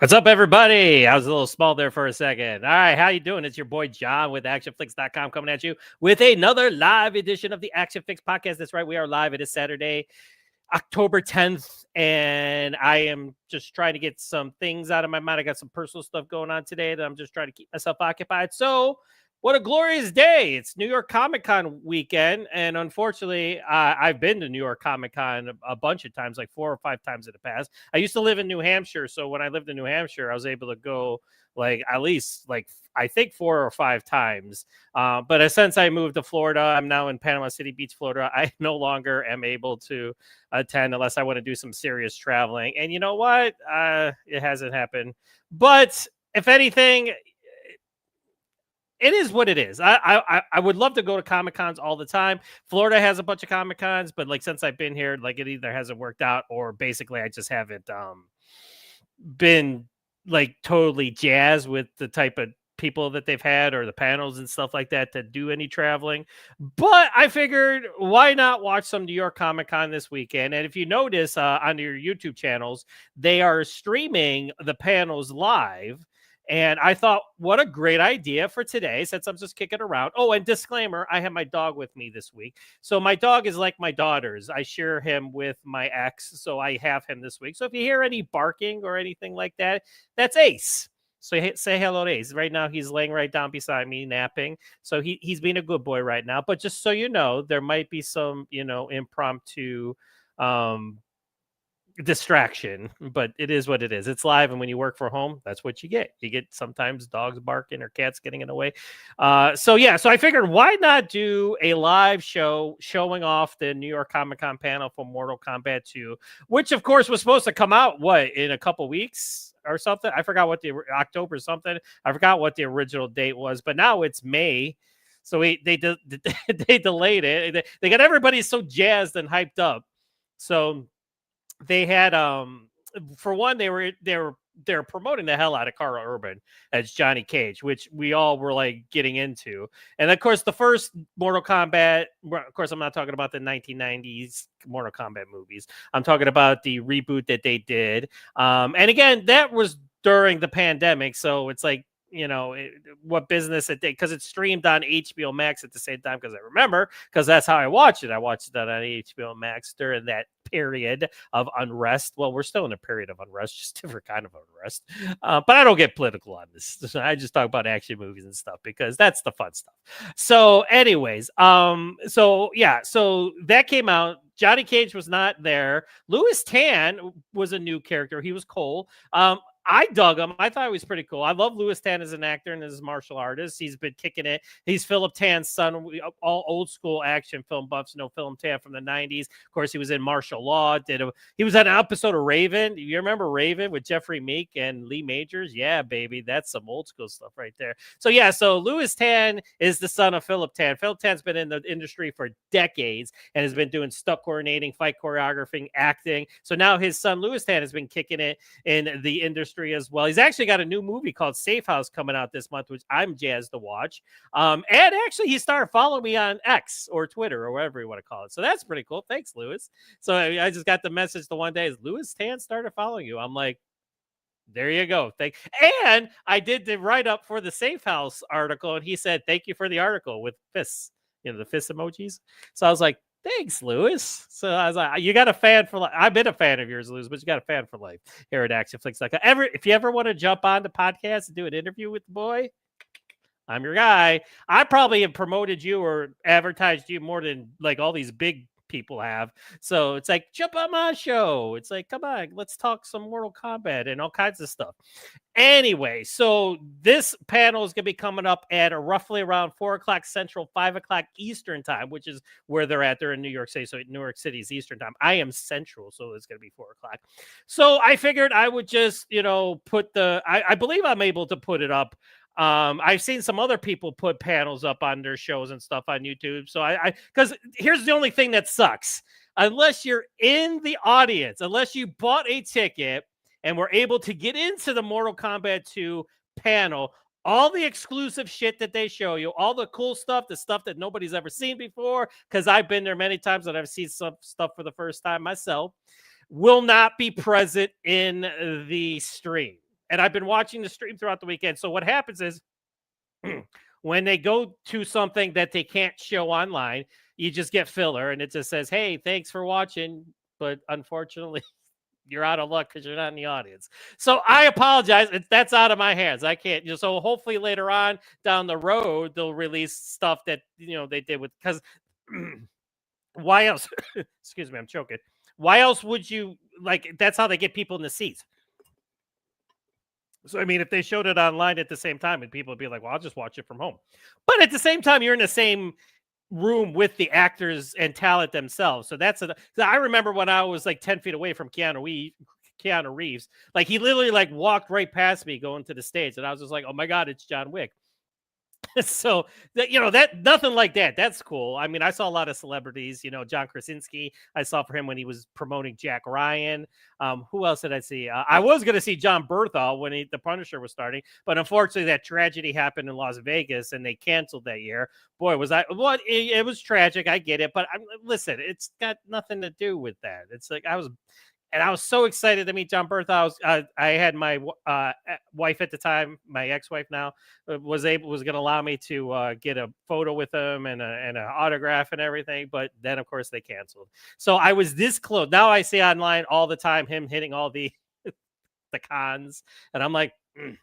What's up, everybody? I was a little small there for a second. All right, how you doing? It's your boy John with ACTION-FLIX.com coming at you with another live edition of the Action-FLIX podcast. That's right, we are live. It is Saturday, October 10th, and I am just trying to get some things out of my mind. I got some personal stuff going on today that I'm just trying to keep myself occupied. So, what a glorious day. It's New York Comic-Con weekend, and unfortunately, I've been to New York Comic-Con a bunch of times, like 4 or 5 times in the past. I used to live in New Hampshire, so when I lived in New Hampshire, I was able to go at least I think 4 or 5 times. But since I moved to Florida, I'm now in Panama City Beach, Florida. I no longer am able to attend unless I want to do some serious traveling. And you know what? It hasn't happened. But if anything, it is what it is. I would love to go to Comic-Cons all the time. Florida has a bunch of Comic-Cons, but since I've been here, it either hasn't worked out or basically I just haven't been totally jazzed with the type of people that they've had or the panels and stuff like that to do any traveling. But I figured, why not watch some New York Comic-Con this weekend? And if you notice on your YouTube channels, they are streaming the panels live. And I thought, what a great idea for today, since I'm just kicking around. Oh, and disclaimer, I have my dog with me this week. So my dog is like my daughter's. I share him with my ex, so I have him this week. So if you hear any barking or anything like that, that's Ace. So say hello to Ace. Right now, he's laying right down beside me, napping. So he's being a good boy right now. But just so you know, there might be some, impromptu distraction, but it is what it is. It's live, and when you work from home, that's what you get. You get sometimes dogs barking or cats getting in the way. So I figured, why not do a live show showing off the New York Comic-Con panel for Mortal Kombat 2, which of course was supposed to come out in a couple weeks or something. I forgot what October something. I forgot what the original date was, but now it's May. So they delayed it. They got everybody so jazzed and hyped up. So they had for one, they were promoting the hell out of Karl Urban as Johnny Cage, which we all were getting into. And of course, the first Mortal Kombat, of course, I'm not talking about the 1990s Mortal Kombat movies. I'm talking about the reboot that they did. And again, that was during the pandemic. So it's what business it did, because it's streamed on HBO Max at the same time, because that's how I watched it. I watched that on HBO Max during that period of unrest. Well, we're still in a period of unrest, just different kind of unrest. But I don't get political on this. I just talk about action movies and stuff because that's the fun stuff. So anyways, so that came out. Johnny Cage was not there. Louis Tan was a new character. He was Cole. I dug him. I thought he was pretty cool. I love Louis Tan as an actor and as a martial artist. He's been kicking it. He's Philip Tan's son. All old school action film buffs know Philip Tan from the 90s. Of course, he was in Martial Law. He was on an episode of Raven. You remember Raven with Jeffrey Meek and Lee Majors? Yeah, baby. That's some old school stuff right there. So Louis Tan is the son of Philip Tan. Philip Tan's been in the industry for decades and has been doing stunt coordinating, fight choreographing, acting. So now his son, Louis Tan, has been kicking it in the industry as well. He's actually got a new movie called Safe House coming out this month, which I'm jazzed to watch. And actually, he started following me on X or Twitter or whatever you want to call it. So that's pretty cool. Thanks, Louis. So I just got the message the one day, is Louis Tan started following you. I'm like, there you go. And I did the write-up for the Safe House article, and he said, thank you for the article with fists, the fist emojis. So I was like, thanks, Louis. So I was like, you got a fan for life. I've been a fan of yours, Louis, but you got a fan for life here at ACTION-FLIX.com. If you ever want to jump on the podcast and do an interview with the boy, I'm your guy. I probably have promoted you or advertised you more than all these big people have. So it's jump on my show. It's come on, let's talk some Mortal Kombat and all kinds of stuff. Anyway, so this panel is going to be coming up at roughly around 4 o'clock Central, 5 o'clock Eastern time, which is where they're at. They're in New York City, so New York City is Eastern time. I am Central, so it's going to be 4 o'clock. So I figured I would just, put I believe I'm able to put it up. I've seen some other people put panels up on their shows and stuff on YouTube. So because here's the only thing that sucks. Unless you're in the audience, unless you bought a ticket and were able to get into the Mortal Kombat 2 panel, all the exclusive shit that they show you, all the cool stuff, the stuff that nobody's ever seen before, because I've been there many times and I've seen some stuff for the first time myself, will not be present in the stream. and I've been watching the stream throughout the weekend. So what happens is when they go to something that they can't show online, you just get filler, and it just says, "Hey, thanks for watching, but unfortunately, you're out of luck because you're not in the audience." So I apologize. That's out of my hands. I can't. So hopefully later on down the road they'll release stuff that they did with, because why else? Excuse me, I'm choking. Why else would you like? That's how they get people in the seats. So I mean, if they showed it online at the same time, and people would be like, "Well, I'll just watch it from home," but at the same time, you're in the same room with the actors and talent themselves. So I remember when I was like 10 feet away from Keanu Reeves, like he literally like walked right past me going to the stage, and I was just like, "Oh my God, it's John Wick." So that nothing like that. That's cool. I mean, I saw a lot of celebrities. John Krasinski. I saw for him when he was promoting Jack Ryan. Who else did I see? I was going to see John Berthal when the Punisher was starting, but unfortunately, that tragedy happened in Las Vegas, and they canceled that year. Boy, was I what? It was tragic. I get it, but listen, it's got nothing to do with that. It's like I was so excited to meet John Berthal. I had my wife at the time, my ex-wife now, was going to allow me to get a photo with him and an autograph and everything. But then, of course, they canceled. So I was this close. Now I see online all the time him hitting all the cons, and I'm like,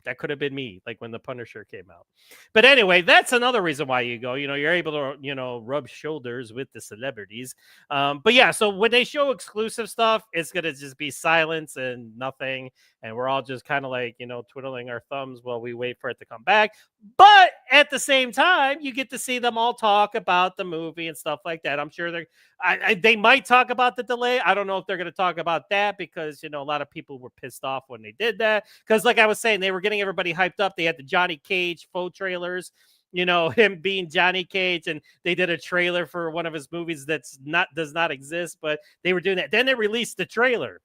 that could have been me, like when the Punisher came out. But anyway, that's another reason why you go. You're able to rub shoulders with the celebrities. But yeah, so when they show exclusive stuff, it's gonna just be silence and nothing, and we're all just kind of like twiddling our thumbs while we wait for it to come back. But at the same time, you get to see them all talk about the movie and stuff like that. I'm sure they might talk about the delay. I don't know if they're going to talk about that because a lot of people were pissed off when they did that. Because like I was saying, they were getting everybody hyped up. They had the Johnny Cage faux trailers, him being Johnny Cage, and they did a trailer for one of his movies does not exist, but they were doing that. Then they released the trailer.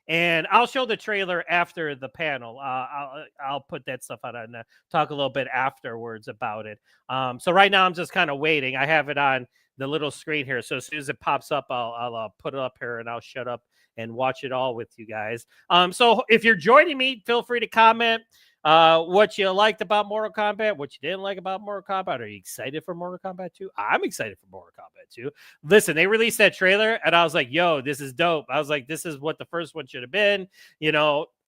And I'll show the trailer after the panel. I'll put that stuff out and talk a little bit afterwards about it. So right now I'm just kind of waiting. I have it on the little screen here. So as soon as it pops up, I'll put it up here and I'll shut up and watch it all with you guys. So if you're joining me, feel free to comment what you liked about Mortal Kombat, what you didn't like about Mortal Kombat. Are you excited for Mortal Kombat 2? I'm excited for Mortal Kombat 2. Listen, they released that trailer and I was like, yo, this is dope. I was like, this is what the first one should have been.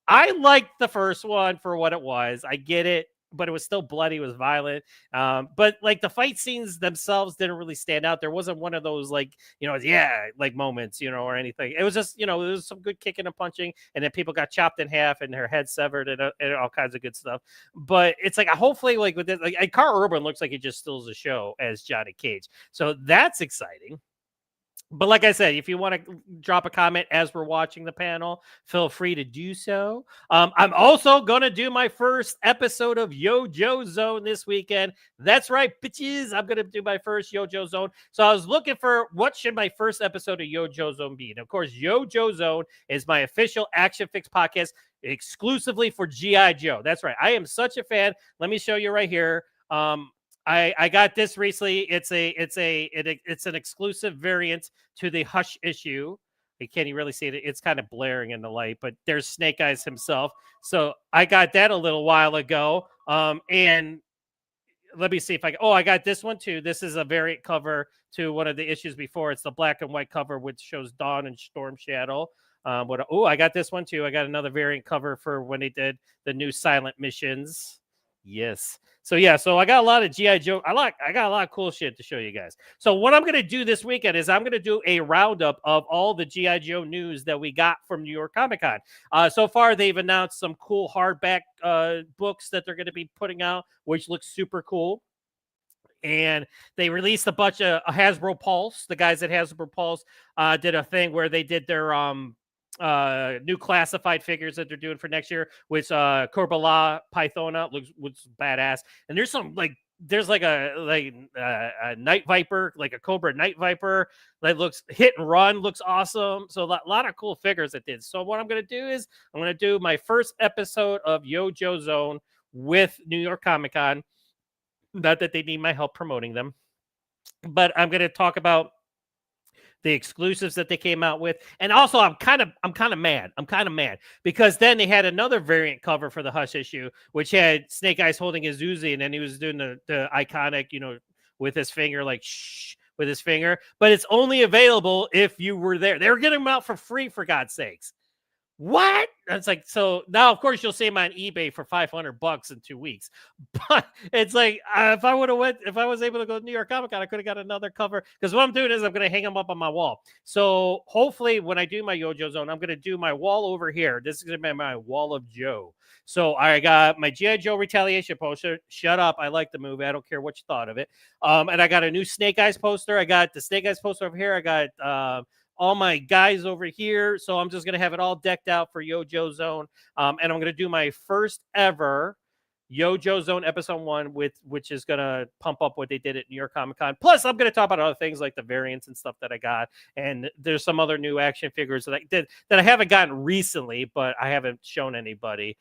I liked the first one for what it was. I get it, but it was still bloody. It was violent. But like the fight scenes themselves didn't really stand out. There wasn't one of those like moments, or anything. It was just, there was some good kicking and punching, and then people got chopped in half and their head severed and all kinds of good stuff. But it's like, hopefully like with this, like Karl Urban looks like he just steals the show as Johnny Cage. So that's exciting. But like I said, if you want to drop a comment as we're watching the panel, feel free to do so. I'm also going to do my first episode of Yo-Jo Zone this weekend. That's right, bitches. I'm going to do my first Yo-Jo Zone. So I was looking for what should my first episode of Yo-Jo Zone be. And of course, Yo-Jo Zone is my official ACTION-FLIX podcast exclusively for G.I. Joe. That's right. I am such a fan. Let me show you right here. I got this recently. It's an exclusive variant to the Hush issue. Can't you really see it? It's kind of blaring in the light, but there's Snake Eyes himself. So I got that a little while ago. And let me see if I got this one too. This is a variant cover to one of the issues before. It's the black and white cover, which shows Dawn and Storm Shadow. I got this one too. I got another variant cover for when they did the new Silent Missions. Yes. So I got a lot of G.I. Joe. I got a lot of cool shit to show you guys. So what I'm going to do this weekend is I'm going to do a roundup of all the G.I. Joe news that we got from New York Comic Con. So far, they've announced some cool hardback books that they're going to be putting out, which looks super cool. And they released a bunch of Hasbro Pulse. The guys at Hasbro Pulse did a thing where they did their new classified figures that they're doing for next year, which Corbala Pythona looks badass. And there's some there's a Night Viper, like a Cobra Night Viper that looks hit and run, looks awesome. So a lot of cool figures that did. So what I'm going to do is I'm going to do my first episode of Yo-Jo Zone with New York Comic Con. Not that they need my help promoting them, but I'm going to talk about the exclusives that they came out with. And also I'm kind of mad. I'm kind of mad because then they had another variant cover for the Hush issue, which had Snake Eyes holding his Uzi, and then he was doing the iconic, with his finger, like shh, with his finger. But it's only available if you were there. They were getting them out for free, for God's sakes. What? It's like, so now, of course, you'll see them on eBay for $500 in 2 weeks. But it's like, if I was able to go to New York Comic Con, I could have got another cover. Because what I'm doing is I'm going to hang them up on my wall. So hopefully, when I do my Yojo Zone, I'm going to do my wall over here. This is going to be my wall of Joe. So I got my G.I. Joe Retaliation poster. Shut up. I like the movie. I don't care what you thought of it. And I got a new Snake Eyes poster. I got the Snake Eyes poster over here. I got all my guys over here. So I'm just going to have it all decked out for Yojo Zone. And I'm going to do my first ever Yojo Zone episode 1, which is going to pump up what they did at New York Comic Con. Plus, I'm going to talk about other things like the variants and stuff that I got. And there's some other new action figures that I haven't gotten recently, but I haven't shown anybody.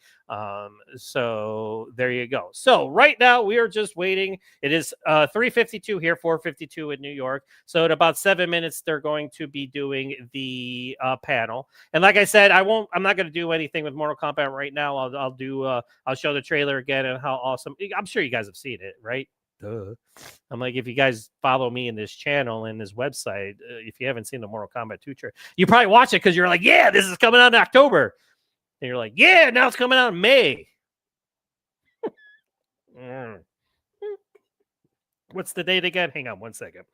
So there you go. So right now we are just waiting. It is 3:52 here, 4:52 in New York. So in about 7 minutes, they're going to be doing the panel. And like I said, I'm not going to do anything with Mortal Kombat right now. I'll show the trailer again and how awesome. I'm sure you guys have seen it, right? Duh. I'm like, if you guys follow me in this channel and this website, if you haven't seen the Mortal Kombat 2 trailer, you probably watch it because you're like, yeah, this is coming out in October. And you're like, yeah, now it's coming out in May. What's the date again? Hang on one second.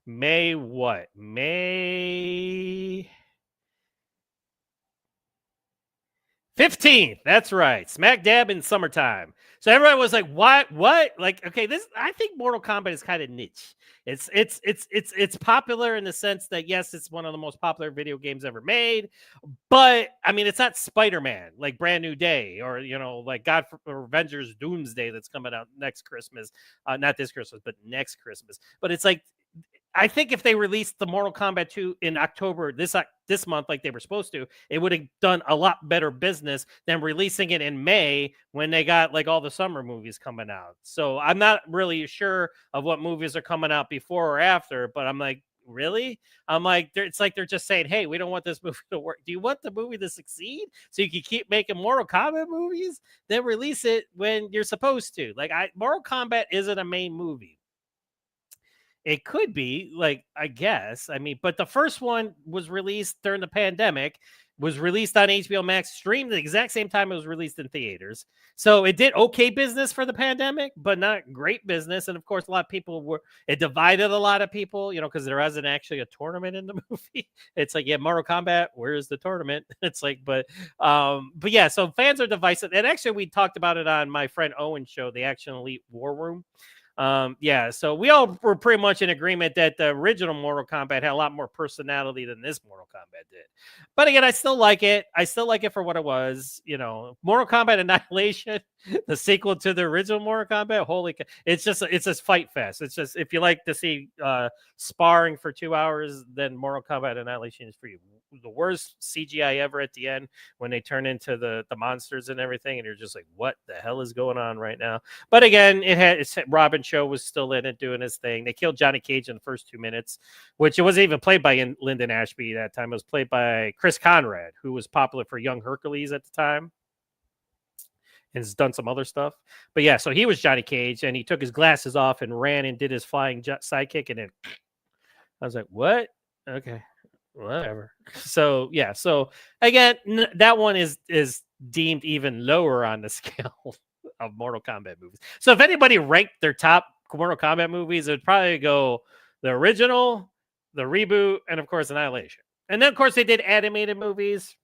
May what? May 15th. That's right. Smack dab in summertime. So everyone was like, what? Like, okay, I think Mortal Kombat is kind of niche. It's popular in the sense that, yes, it's one of the most popular video games ever made. But I mean, it's not Spider-Man, like Brand New Day, or like or Avengers Doomsday that's coming out next Christmas. Not this Christmas, but next Christmas. But it's like, I think if they released the Mortal Kombat 2 in October this month like they were supposed to, it would have done a lot better business than releasing it in May when they got like all the summer movies coming out. So I'm not really sure of what movies are coming out before or after, but I'm like, really? I'm like, it's like they're just saying, hey, we don't want this movie to work. Do you want the movie to succeed so you can keep making Mortal Kombat movies? Then release it when you're supposed to. Like, Mortal Kombat isn't a main movie. It could be, like, I guess. I mean, but the first one was released during the pandemic, was released on HBO Max, streamed the exact same time it was released in theaters. So it did okay business for the pandemic, but not great business. And of course, a lot of people it divided a lot of people, because there wasn't actually a tournament in the movie. It's like, yeah, Mortal Kombat, where's the tournament? It's like, but yeah, so fans are divisive. And actually, we talked about it on my friend Owen's show, the Action Elite War Room. Yeah, so we all were pretty much in agreement that the original Mortal Kombat had a lot more personality than this Mortal Kombat did. But again, I still like it. I still like it for what it was. Mortal Kombat Annihilation, the sequel to the original Mortal Kombat. Holy, it's just fight fest. It's just, if you like to see sparring for 2 hours, then Mortal Kombat Annihilation is for you. The worst CGI ever at the end when they turn into the monsters and everything, and you're just like, what the hell is going on right now? But again, Robin Show was still in it doing his thing. They killed Johnny Cage in the first 2 minutes, which it wasn't even played by Lyndon Ashby that time. It was played by Chris Conrad, who was popular for Young Hercules at the time and has done some other stuff. But yeah, so he was Johnny Cage, and he took his glasses off and ran and did his flying sidekick, and then I was like, what? Okay. Whatever. So yeah, so again, that one is deemed even lower on the scale of Mortal Kombat movies. So if anybody ranked their top Mortal Kombat movies, it would probably go the original, the reboot, and of course Annihilation. And then of course they did animated movies.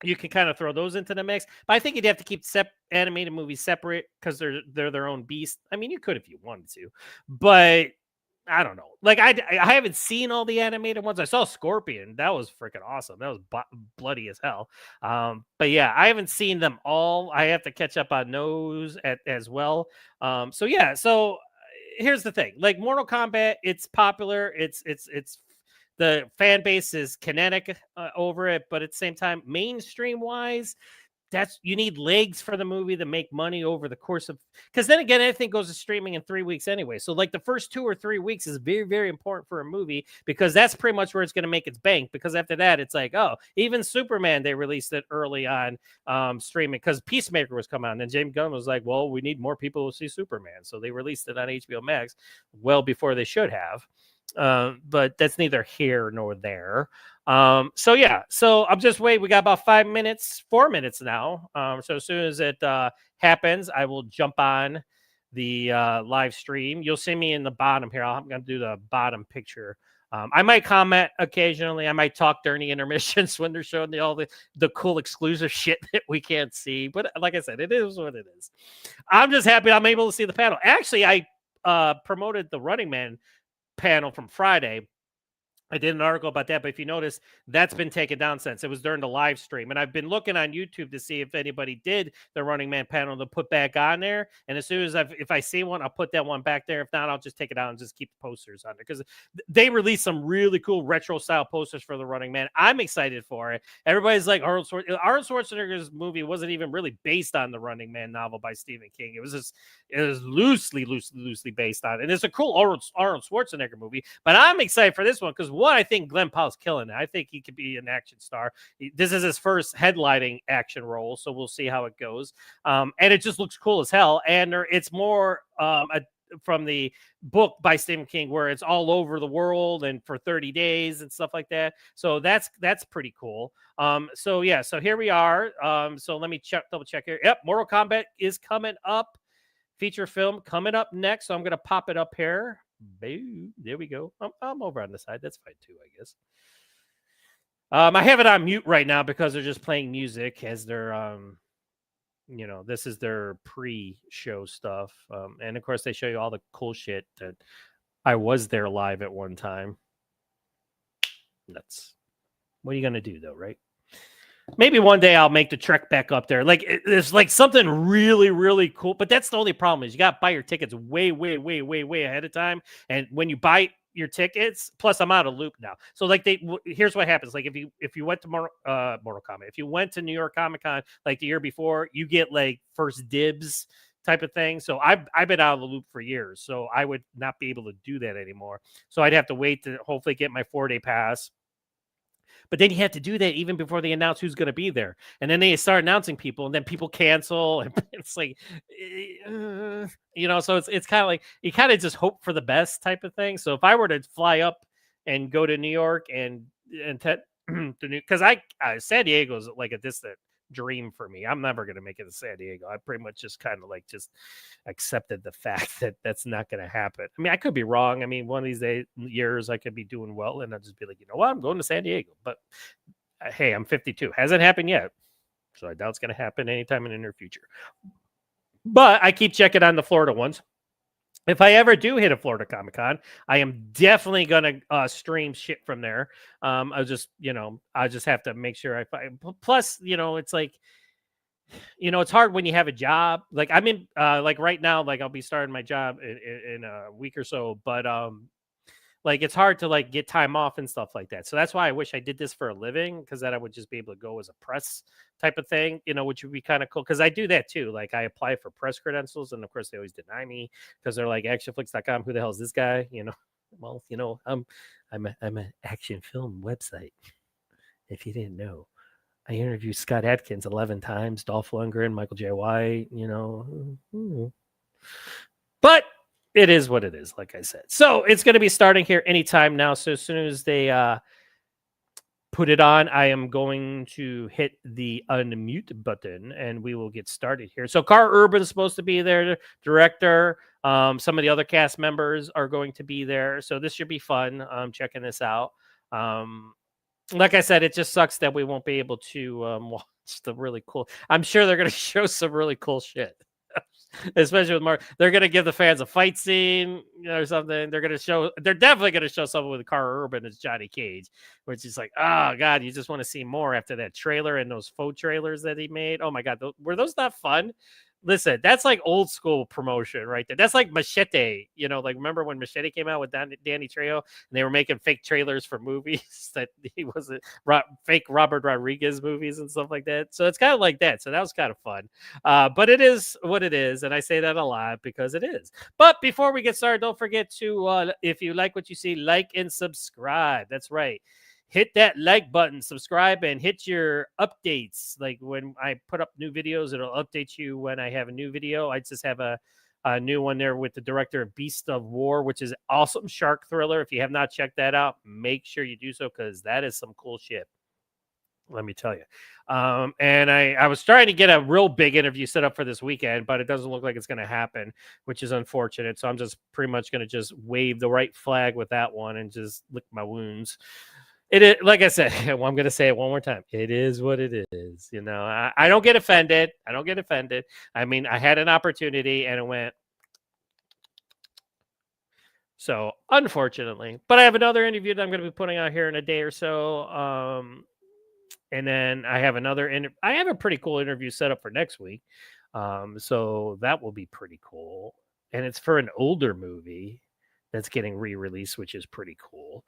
You can kind of throw those into the mix, but I think you'd have to keep animated movies separate because they're their own beast. I mean, you could if you wanted to, but I don't know. Like, I haven't seen all the animated ones. I saw Scorpion. That was freaking awesome. That was bloody as hell. But yeah, I haven't seen them all. I have to catch up on those as well. So yeah. So here's the thing. Like, Mortal Kombat, it's popular. It's the fan base is kinetic over it, but at the same time, mainstream wise, you need legs for the movie to make money over the course of, because then again, anything goes to streaming in 3 weeks anyway. So like the first 2 or 3 weeks is very, very important for a movie, because that's pretty much where it's going to make its bank. Because after that, it's like, oh, even Superman, they released it early on streaming because Peacemaker was coming out. And then James Gunn was like, well, we need more people to see Superman. So they released it on HBO Max well before they should have. But that's neither here nor there. So yeah, so I'm just waiting. We got about 4 minutes now. So as soon as it happens, I will jump on the live stream. You'll see me in the bottom here. I'm going to do the bottom picture. I might comment occasionally. I might talk during the intermissions when they're showing all the cool exclusive shit that we can't see. But like I said, it is what it is. I'm just happy I'm able to see the panel. Actually, I promoted the Running Man panel from Friday. I did an article about that, but if you notice, that's been taken down since. It was during the live stream. And I've been looking on YouTube to see if anybody did the Running Man panel to put back on there. And as soon as if I see one, I'll put that one back there. If not, I'll just take it out and just keep the posters on there. Because they released some really cool retro style posters for the Running Man. I'm excited for it. Everybody's like, Arnold Schwarzenegger's movie wasn't even really based on the Running Man novel by Stephen King. It was loosely based on it. And it's a cool Arnold Schwarzenegger movie. But I'm excited for this one because one, I think Glenn Powell's killing it. I think he could be an action star. This is his first headlining action role, so we'll see how it goes. And it just looks cool as hell. And it's more from the book by Stephen King, where it's all over the world and for 30 days and stuff like that. So that's pretty cool. So yeah, so here we are. So let me double check here. Yep, Mortal Kombat is coming up. Feature film coming up next. So I'm going to pop it up here. Boo. There we go. I'm over on the side. That's fine too, I guess. I have it on mute right now because they're just playing music as they're, this is their pre-show stuff. And of course they show you all the cool shit that I was there live at one time. That's what are you going to do though, right? Maybe one day I'll make the trek back up there. Like it's like something really, really cool. But that's the only problem is you got to buy your tickets way ahead of time. And when you buy your tickets, plus I'm out of loop now. So like here's what happens. Like if you went to Mortal Kombat, if you went to New York Comic Con like the year before, you get like first dibs type of thing. So I've been out of the loop for years. So I would not be able to do that anymore. So I'd have to wait to hopefully get my 4-day pass. But then you have to do that even before they announce who's going to be there. And then they start announcing people and then people cancel. And it's like, so it's kind of like you kind of just hope for the best type of thing. So if I were to fly up and go to New York and because San Diego is like a distant dream for me. I'm never going to make it to San Diego. I pretty much just kind of like just accepted the fact that that's not going to happen. I mean, I could be wrong. I mean, one of these years I could be doing well and I'll just be like, you know what, I'm going to San Diego. But hey, I'm 52. Hasn't happened yet. So I doubt it's going to happen anytime in the near future. But I keep checking on the Florida ones. If I ever do hit a Florida Comic Con, I am definitely going to stream shit from there. I just have to make sure I find. Plus, it's like, it's hard when you have a job. Like I'm in, like right now, like I'll be starting my job in a week or so. But like it's hard to like get time off and stuff like that. So that's why I wish I did this for a living, because then I would just be able to go as a press type of thing, which would be kind of cool. Because I do that too. Like I apply for press credentials, and of course they always deny me because they're like ACTION-FLIX.com. Who the hell is this guy? Well, I'm an action film website. If you didn't know, I interviewed Scott Adkins 11 times, Dolph Lundgren, Michael J. White. But it is what it is, like I said. So it's going to be starting here anytime now. So as soon as they put it on, I am going to hit the unmute button and we will get started here. So Karl Urban is supposed to be there, director. Some of the other cast members are going to be there. So this should be fun. Checking this out. Like I said, it just sucks that we won't be able to watch the really cool. I'm sure they're going to show some really cool shit. Especially with Mark, they're going to give the fans a fight scene or something. They're definitely going to show something with Karl Urban as Johnny Cage, which is like, oh God, you just want to see more after that trailer and those faux trailers that he made. Oh my God, were those not fun? Listen, that's like old school promotion right there. That's like Machete. Like remember when Machete came out with Danny Trejo and they were making fake trailers for movies that he wasn't fake Robert Rodriguez movies and stuff like that. So it's kind of like that. So that was kind of fun. But it is what it is. And I say that a lot because it is. But before we get started, don't forget to, if you like what you see, like and subscribe. That's right. Hit that like button, subscribe, and hit your updates. Like when I put up new videos, it'll update you when I have a new video. I just have a new one there with the director of Beast of War, which is awesome shark thriller. If you have not checked that out, make sure you do so because that is some cool shit. Let me tell you. And I was trying to get a real big interview set up for this weekend, but it doesn't look like it's going to happen, which is unfortunate. So I'm just pretty much going to just wave the right flag with that one and just lick my wounds. It is, like I said, well, I'm going to say it one more time. It is what it is. I don't get offended. I mean, I had an opportunity and it went. So unfortunately, but I have another interview that I'm going to be putting out here in a day or so. And then I have I have a pretty cool interview set up for next week. So that will be pretty cool. And it's for an older movie that's getting re-released, which is pretty cool.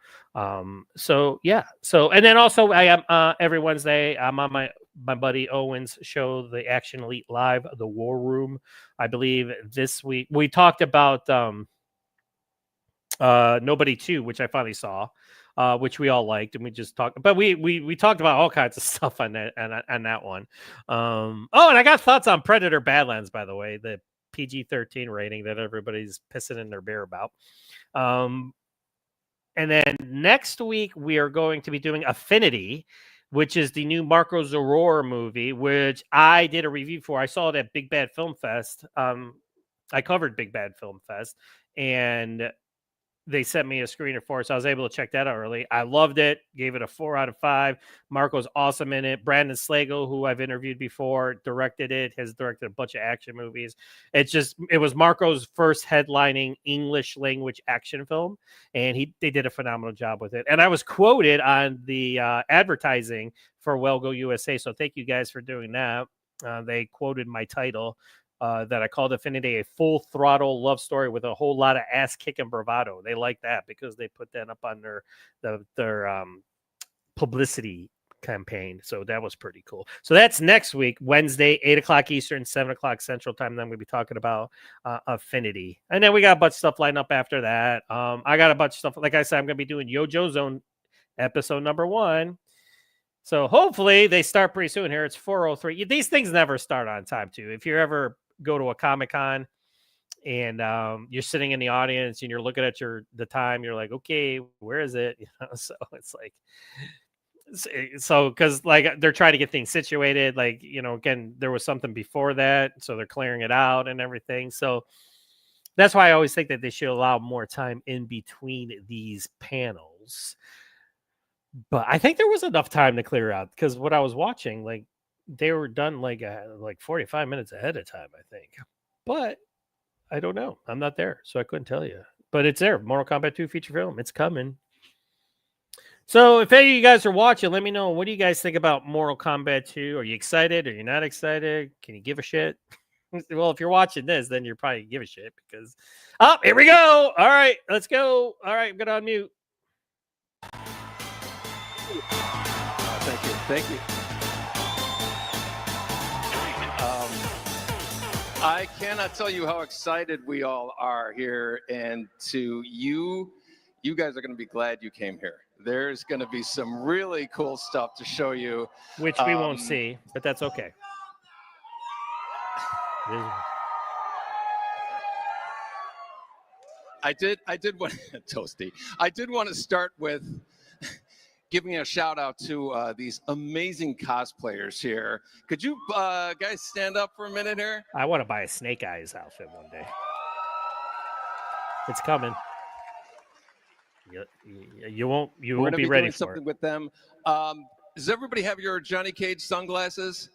So yeah. So, and then also I am every Wednesday, I'm on my buddy Owen's show, the Action Elite Live, The War Room. I believe this week we talked about Nobody 2, which I finally saw, which we all liked, and we just talked. But we talked about all kinds of stuff on that one. And I got thoughts on Predator Badlands, by the way, the PG-13 rating that everybody's pissing in their beer about. And then next week we are going to be doing Affinity, which is the new Marco Zaror movie, which I did a review for. I saw it at Big Bad Film Fest. I covered Big Bad Film Fest, and they sent me a screener for it, so I was able to check that out early. I loved it. Gave it a 4 out of 5. Marco's awesome in it. Brandon Slagle, who I've interviewed before, directed it. Has directed a bunch of action movies. It was Marco's first headlining English language action film, and they did a phenomenal job with it. And I was quoted on the advertising for Well Go USA, so thank you guys for doing that. They quoted my title. That I called Affinity a full throttle love story with a whole lot of ass kicking bravado. They like that because they put that up on their publicity campaign. So that was pretty cool. So that's next week, Wednesday, 8:00 Eastern, 7:00 Central Time. Then we'll be talking about Affinity. And then we got a bunch of stuff lined up after that. I got a bunch of stuff. Like I said, I'm going to be doing Yojo Zone episode number 1. So hopefully they start pretty soon here. It's 4:03. These things never start on time, too. If you ever go to a Comic-Con and you're sitting in the audience and you're looking at the time, you're like, okay, where is it? So it's like, because like they're trying to get things situated. Like, again, there was something before that, so they're clearing it out and everything. So that's why I always think that they should allow more time in between these panels. But I think there was enough time to clear out because what I was watching, like they were done like 45 minutes ahead of time, I think. But I don't know. I'm not there, so I couldn't tell you. But it's there. Mortal Kombat 2 feature film. It's coming. So if any of you guys are watching, let me know. What do you guys think about Mortal Kombat 2? Are you excited? Are you not excited? Can you give a shit? Well, if you're watching this, then you're probably give a shit because... Oh, here we go. All right, let's go. All right, I'm going to unmute. Thank you. I cannot tell you how excited we all are here, and you guys are going to be glad you came here. There's going to be some really cool stuff to show you, which we won't see, but that's okay. I did want Toasty. I did want to start with giving a shout out to these amazing cosplayers here. Could you guys stand up for a minute here? I want to buy a Snake Eyes outfit one day. It's coming. You won't be ready for something with them. Does everybody have your Johnny Cage sunglasses?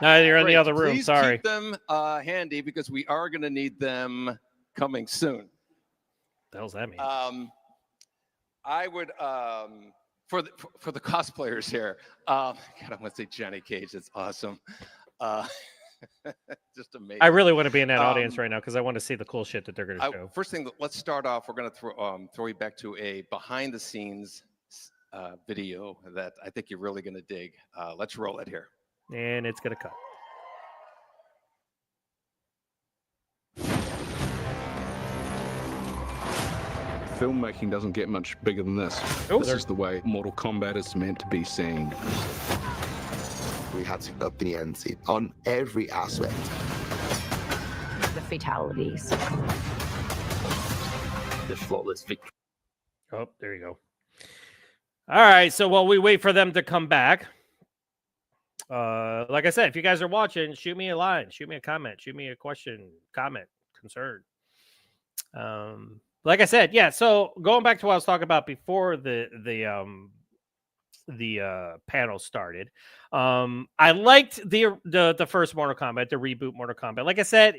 No, you're in the other room. Please sorry. Keep them handy because we are going to need them coming soon. What the hell's that mean? I would for the cosplayers here. God, I want to say Johnny Cage. That's awesome. Just amazing. I really want to be in that audience right now because I want to see the cool shit that they're going to show. First thing, let's start off. We're going to throw you back to a behind-the-scenes video that I think you're really going to dig. Let's roll it here. And it's going to cut. Filmmaking doesn't get much bigger than this. Oh, this is the way Mortal Kombat is meant to be seen. We had to up the ante on every aspect. The fatalities. The flawless victory. Oh, there you go. All right. So while we wait for them to come back, like I said, if you guys are watching, shoot me a line, shoot me a comment, shoot me a question, comment, concern. Like I said, yeah. So going back to what I was talking about before the panel started, I liked the first Mortal Kombat, the reboot Mortal Kombat. Like I said,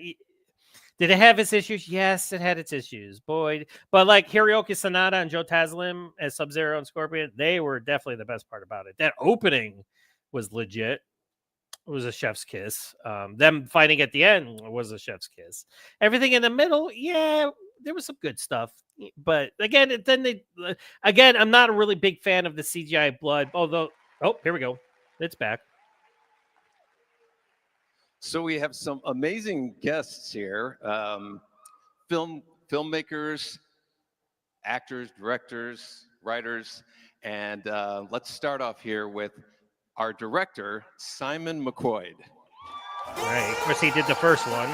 did it have its issues? Yes, it had its issues, boy. But like Hiroyuki Sanada and Joe Taslim as Sub-Zero and Scorpion, they were definitely the best part about it. That opening was legit. It was a chef's kiss. Them fighting at the end was a chef's kiss. Everything in the middle, yeah, there was some good stuff. But again, I'm not a really big fan of the CGI blood. Although, oh, here we go. It's back. So we have some amazing guests here. Filmmakers, actors, directors, writers. And let's start off here with our director, Simon McQuoid. Right. Of course, he did the first one.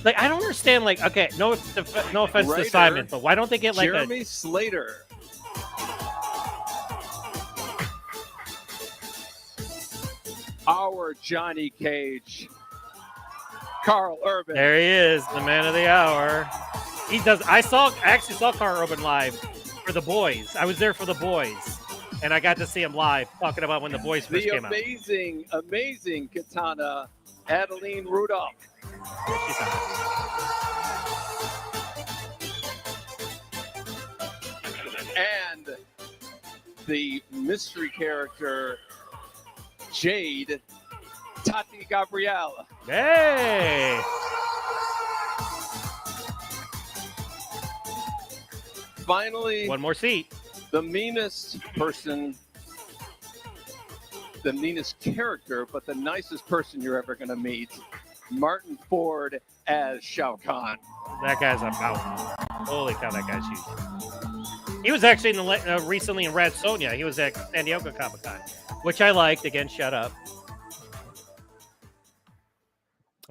Like, I don't understand. Like, okay, no offense to Simon, but why don't they get like Jeremy Slater? Our Johnny Cage, Karl Urban. There he is, the man of the hour. He does. I actually saw Karl Urban live for The Boys. I was there for The Boys, and I got to see him live talking about when The Boys first came out. The amazing Katana, Adeline Rudolph. And the mystery character, Jade, Tati Gabrielle. Hey! Finally, One more seat. the meanest person, the meanest character, but the nicest person you're ever going to meet, Martyn Ford as Shao Kahn. That guy's a mountain. Holy cow, that guy's huge. He was actually recently in Red Sonja. He was at San Diego Comic-Con, which I liked. Again, shut up.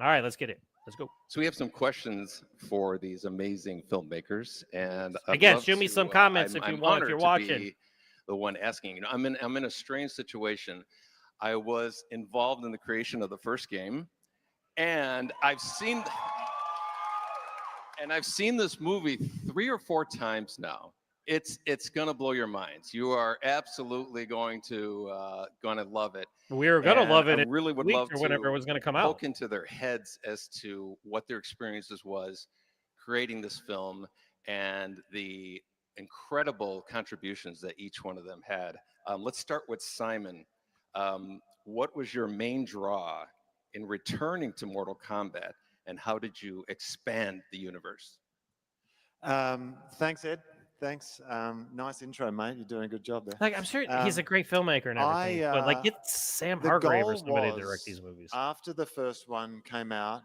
All right, let's get it. Let's go. So we have some questions for these amazing filmmakers, and again, shoot me some comments if you want. If you're watching, the one asking. You know, I'm in a strange situation. I was involved in the creation of the first game, and I've seen this movie 3 or 4 times now. It's gonna blow your minds. You are absolutely going to love it. We were gonna love it. I really would love to whenever it was gonna come out. Poke into their heads as to what their experiences was creating this film and the incredible contributions that each one of them had. Let's start with Simon. What was your main draw in returning to Mortal Kombat, and how did you expand the universe? Thanks, Ed. Thanks. Nice intro, mate. You're doing a good job there. Like, I'm sure he's a great filmmaker and everything, but like, get Sam Hargrave or somebody to direct these movies. After the first one came out,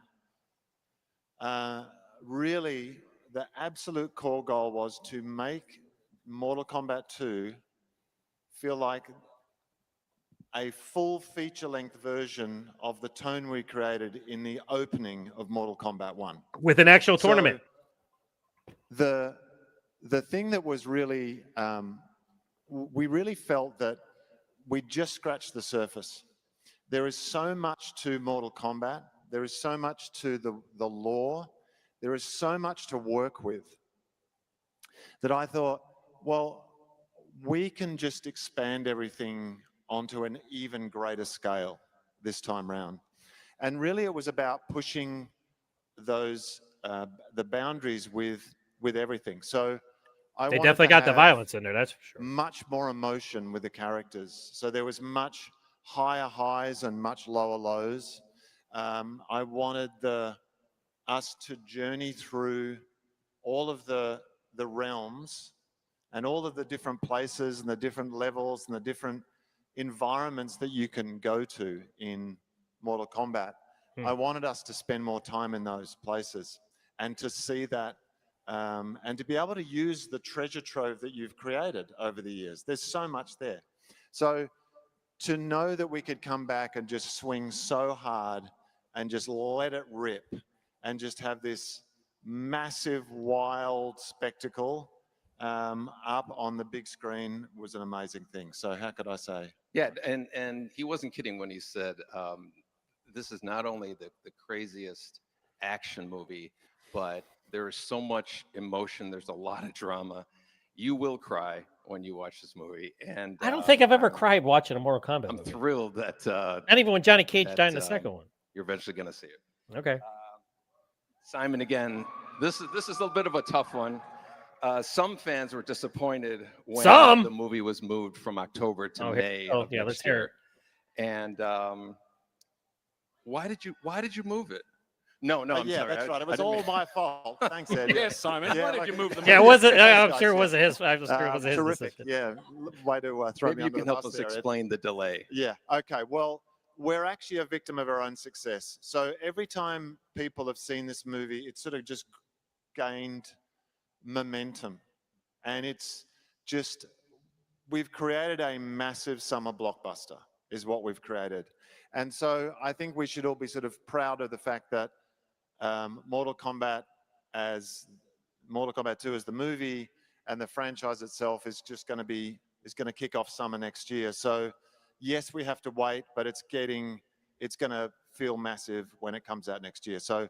really the absolute core goal was to make Mortal Kombat 2 feel like a full feature-length version of the tone we created in the opening of Mortal Kombat 1. With an actual tournament. The thing that was really, we really felt that we just scratched the surface. There is so much to Mortal Kombat. There is so much to the lore. There is so much to work with that I thought, well, we can just expand everything onto an even greater scale this time round. And really it was about pushing those, the boundaries with everything. So They wanted definitely to got the have violence in there. That's for sure. much more emotion with the characters. So there was much higher highs and much lower lows. I wanted us to journey through all of the realms and all of the different places and the different levels and the different environments that you can go to in Mortal Kombat. I wanted us to spend more time in those places and to see that and to be able to use the treasure trove that you've created over the years. There's so much there. So to know that we could come back and just swing so hard and just let it rip and just have this massive, wild spectacle up on the big screen was an amazing thing. So how could I say? Yeah, and he wasn't kidding when he said this is not only the craziest action movie, but there is so much emotion. There's a lot of drama. You will cry when you watch this movie. And I don't think I've ever cried watching a Mortal Kombat I'm movie. thrilled that Not even when Johnny Cage died in the second one. you're eventually going to see it. Okay. Simon, again, this is a bit of a tough one. Some fans were disappointed when the movie was moved from October to May. Oh, yeah, let's hear it. And why did you move it? No, I'm yeah, sorry. that's right. It was all my fault. Thanks, Ed. Yes, Simon. Yeah, Why did you move the movie? Yeah, was it? I'm sure it wasn't his. I'm sure it wasn't his terrific. decision. Yeah, way to throw Maybe me you under can the help bus us there, Ed. explain the delay. Yeah. Okay. Well, we're actually a victim of our own success. So every time people have seen this movie, it's sort of just gained momentum, and it's just we've created a massive summer blockbuster, is what we've created, and so I think we should all be sort of proud of the fact that Mortal Kombat 2 as the movie and the franchise itself is just going to kick off summer next year. So yes, we have to wait, but it's going to feel massive when it comes out next year. So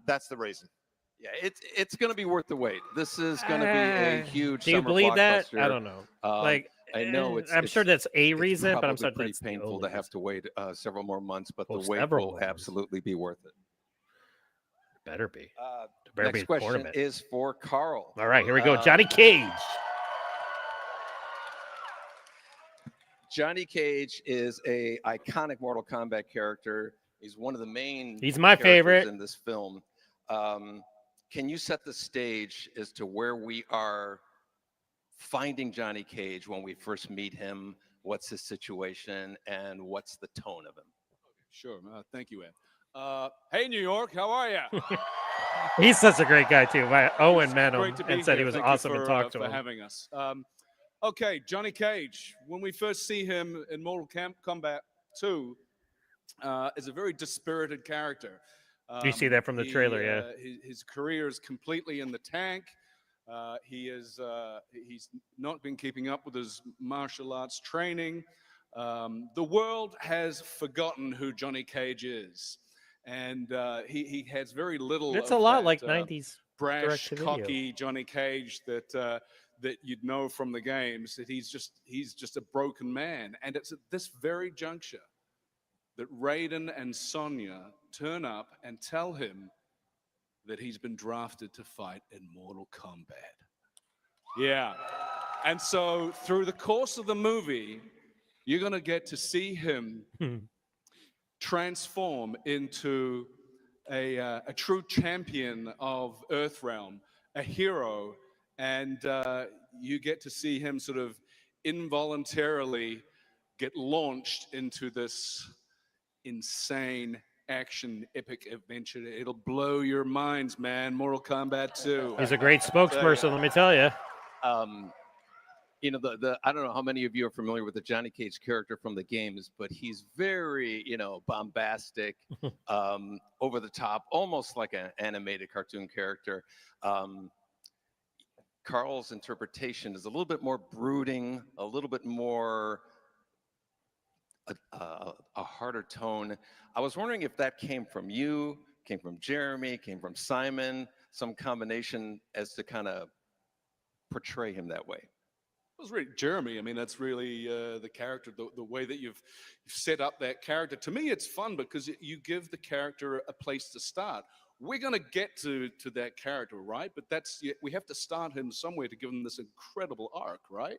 that's the reason. Yeah, it's going to be worth the wait. This is going to be a huge. Do you summer believe that? blockbuster. I don't know. I know I'm sure that's a reason, but I'm probably sorry, pretty that's painful to have to wait several more months. But the wait several will months. absolutely be worth it. Better be. Next question is for Karl. All right, here we go. Johnny Cage. Johnny Cage is a iconic Mortal Kombat character. He's one of the main. He's my characters favorite in this film. Can you set the stage as to where we are finding Johnny Cage when we first meet him? What's his situation and what's the tone of him? Sure. Thank you, Ed. Hey, New York, how are you? He's such a great guy too. Owen met him Great to be and said here. he was Thank awesome you and for, talked to for him. having us. Okay, Johnny Cage. When we first see him in Mortal Kombat 2, is a very dispirited character. You see that from the trailer, yeah. His career is completely in the tank. He's not been keeping up with his martial arts training. The world has forgotten who Johnny Cage is, and he has very little. It's of a lot that, like 90s brash, direct-to-video. cocky Johnny Cage that you'd know from the games. That he's just a broken man, and it's at this very juncture that Raiden and Sonya turn up and tell him that he's been drafted to fight in Mortal Kombat. Yeah. And so through the course of the movie, you're going to get to see him transform into a true champion of Earthrealm, a hero, and you get to see him sort of involuntarily get launched into this insane action epic adventure. It'll blow your minds, man. Mortal Kombat 2. He's a great spokesperson, let me tell you. You know, I don't know how many of you are familiar with the Johnny Cage character from the games, but he's very, bombastic, over the top, almost like an animated cartoon character. Karl's interpretation is a little bit more brooding, a little bit more a harder tone. I was wondering if that came from you, came from Jeremy, came from Simon, some combination as to kind of portray him that way. It was really Jeremy. I mean, that's really the character, the way that you've set up that character. To me, it's fun because you give the character a place to start. we're going to get to that character, right? But we have to start him somewhere to give him this incredible arc, right?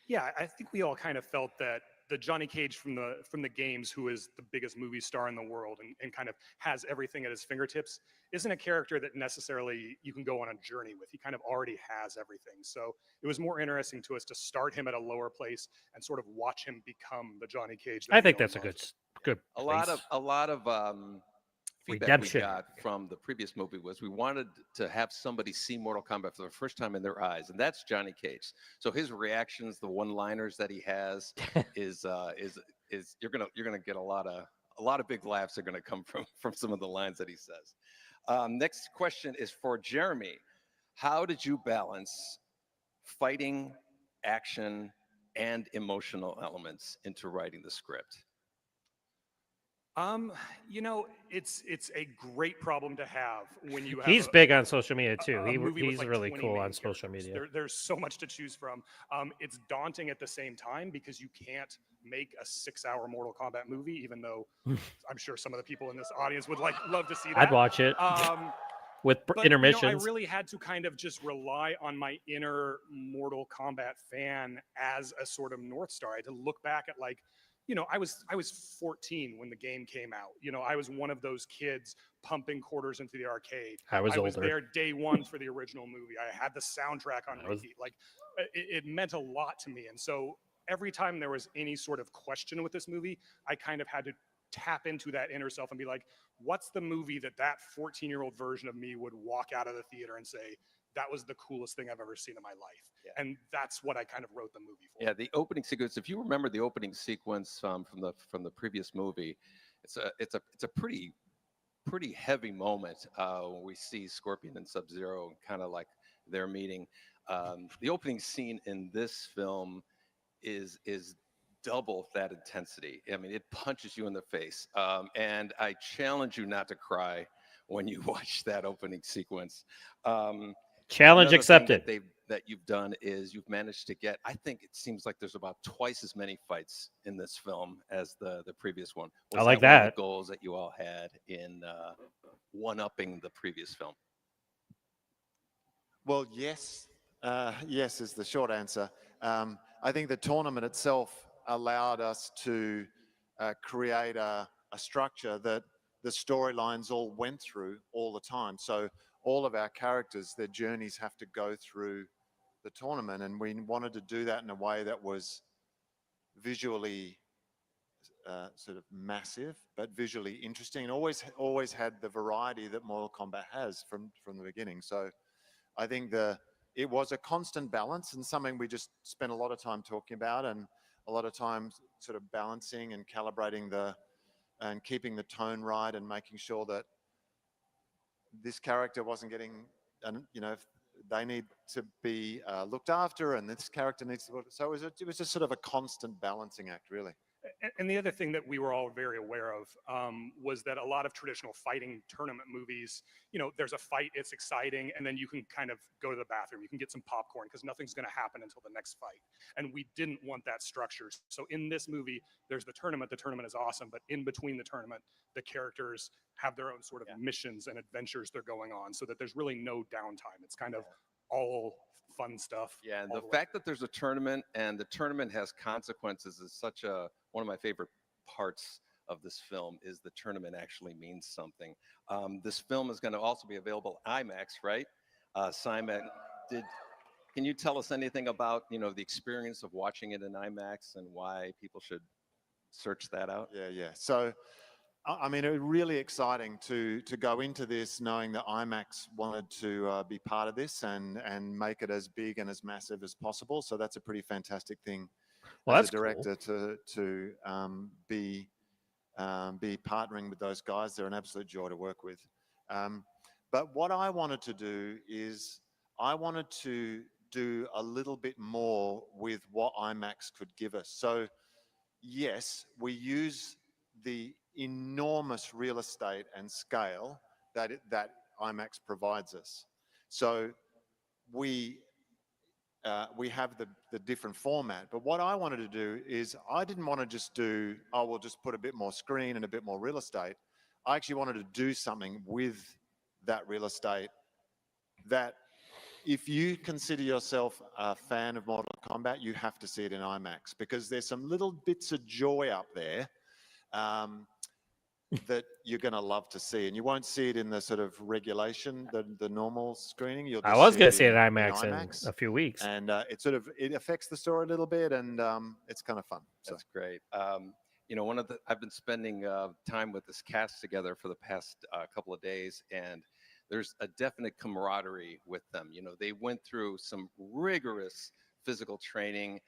Yeah, I think we all kind of felt that the Johnny Cage from the games, who is the biggest movie star in the world and kind of has everything at his fingertips, isn't a character that necessarily you can go on a journey with. He kind of already has everything. So it was more interesting to us to start him at a lower place and sort of watch him become the Johnny Cage. I think that's a good A lot place. of feedback Redemption. we got from the previous movie was we wanted to have somebody see Mortal Kombat for the first time in their eyes, and that's Johnny Cage. So his reactions, the one-liners that he has, is you're gonna get a lot of big laughs are gonna come from some of the lines that he says. Next question is for Jeremy. How did you balance fighting, action, and emotional elements into writing the script? You know, it's a great problem to have when you have He's big on social media too. a movie with He's like really 20 cool main on social characters. media. There's so much to choose from. It's daunting at the same time because you can't make a 6-hour Mortal Kombat movie, even though I'm sure some of the people in this audience would love to see that. I'd watch it with But, intermissions. You know, I really had to kind of just rely on my inner Mortal Kombat fan as a sort of North Star. I had to look back at you know, I was 14 when the game came out. You know, I was one of those kids pumping quarters into the arcade. I was older. there day one for the original movie. I had the soundtrack on repeat. It meant a lot to me. And so every time there was any sort of question with this movie, I kind of had to tap into that inner self and be like, what's the movie that 14-year-old version of me would walk out of the theater and say, that was the coolest thing I've ever seen in my life. Yeah. And that's what I kind of wrote the movie for. Yeah, the opening sequence. If you remember the opening sequence from the previous movie, it's a pretty heavy moment when we see Scorpion and Sub-Zero kind of like their meeting. The opening scene in this film is double that intensity. I mean, it punches you in the face, and I challenge you not to cry when you watch that opening sequence. Challenge accepted. That you've done is you've managed to get, I think it seems like there's about twice as many fights in this film as the previous one. I like that. One that. of the goals that you all had in one-upping the previous film. Well, yes. Yes is the short answer. I think the tournament itself allowed us to create a structure that the storylines all went through all the time. So all of our characters, their journeys have to go through the tournament, and we wanted to do that in a way that was visually sort of massive, but visually interesting, and always had the variety that Mortal Kombat has from the beginning. So I think it was a constant balance, and something we just spent a lot of time talking about, and a lot of time sort of balancing and calibrating and keeping the tone right, and making sure that this character wasn't getting, you know, they need to be looked after, and this character needs to. So it was just sort of a constant balancing act, really. And the other thing that we were all very aware of was that a lot of traditional fighting tournament movies, you know, there's a fight, it's exciting, and then you can kind of go to the bathroom, you can get some popcorn because nothing's going to happen until the next fight. And we didn't want that structure. So in this movie, there's the tournament is awesome, but in between the tournament, the characters have their own sort of missions and adventures they're going on, so that there's really no downtime. It's kind of all fun stuff. Yeah, and the fact that there's a tournament and the tournament has consequences is such one of my favorite parts of this film. Is the tournament actually means something. This film is going to also be available IMAX, right? Simon, can you tell us anything about, you know, the experience of watching it in IMAX and why people should search that out? Yeah. So, I mean, it was really exciting to go into this knowing that IMAX wanted to be part of this and make it as big and as massive as possible. So that's a pretty fantastic thing as a director to be partnering with those guys. They're an absolute joy to work with. But what I wanted to do is I wanted to do a little bit more with what IMAX could give us. So yes, we use the enormous real estate and scale that IMAX provides us. So we have the different format, but what I wanted to do is I didn't want to just do, we'll just put a bit more screen and a bit more real estate. I actually wanted to do something with that real estate that if you consider yourself a fan of Mortal Kombat, you have to see it in IMAX because there's some little bits of joy up there that you're going to love to see. And you won't see it in the sort of regulation, the normal screening. You'll just I was going to see see it in in IMAX in a few weeks. And it affects the story a little bit, and it's kind of fun. So. That's great. You know, I've been spending time with this cast together for the past couple of days, and there's a definite camaraderie with them. You know, they went through some rigorous physical training.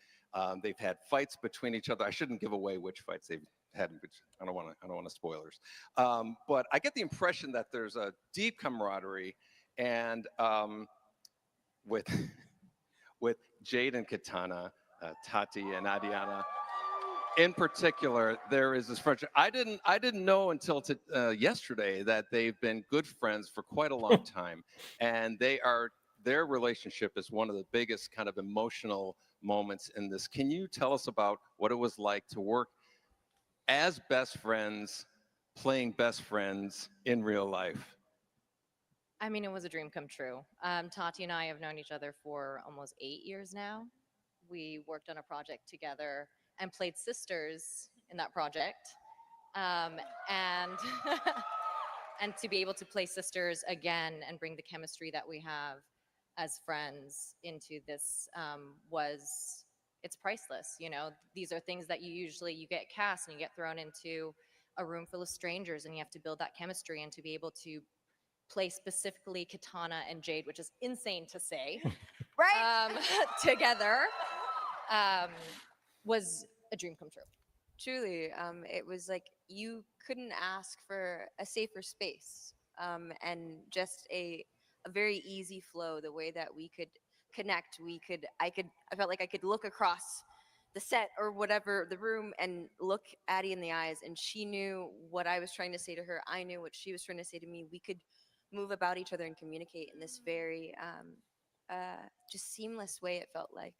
They've had fights between each other. I shouldn't give away which fights they've had, which I don't want to spoilers. But I get the impression that there's a deep camaraderie, and with Jade and Katana, Tati and Adiana. In particular, there is this friendship. I didn't know until yesterday that they've been good friends for quite a long time, and their relationship is one of the biggest kind of emotional moments in this. Can you tell us about what it was like to work as best friends, playing best friends in real life? I mean, it was a dream come true. Tati and I have known each other for almost 8 years now. We worked on a project together and played sisters in that project. And and to be able to play sisters again and bring the chemistry that we have as friends into this it's priceless. You know, these are things that you get cast and you get thrown into a room full of strangers and you have to build that chemistry, and to be able to play specifically Katana and Jade, which is insane to say, right? Together, was a dream come true. Truly, it was like you couldn't ask for a safer space, and just a very easy flow. The way that we could connect, I felt like I could look across the set or whatever the room and look Addie in the eyes, and she knew what I was trying to say to her. I knew what she was trying to say to me. We could move about each other and communicate in this very just seamless way. It felt like.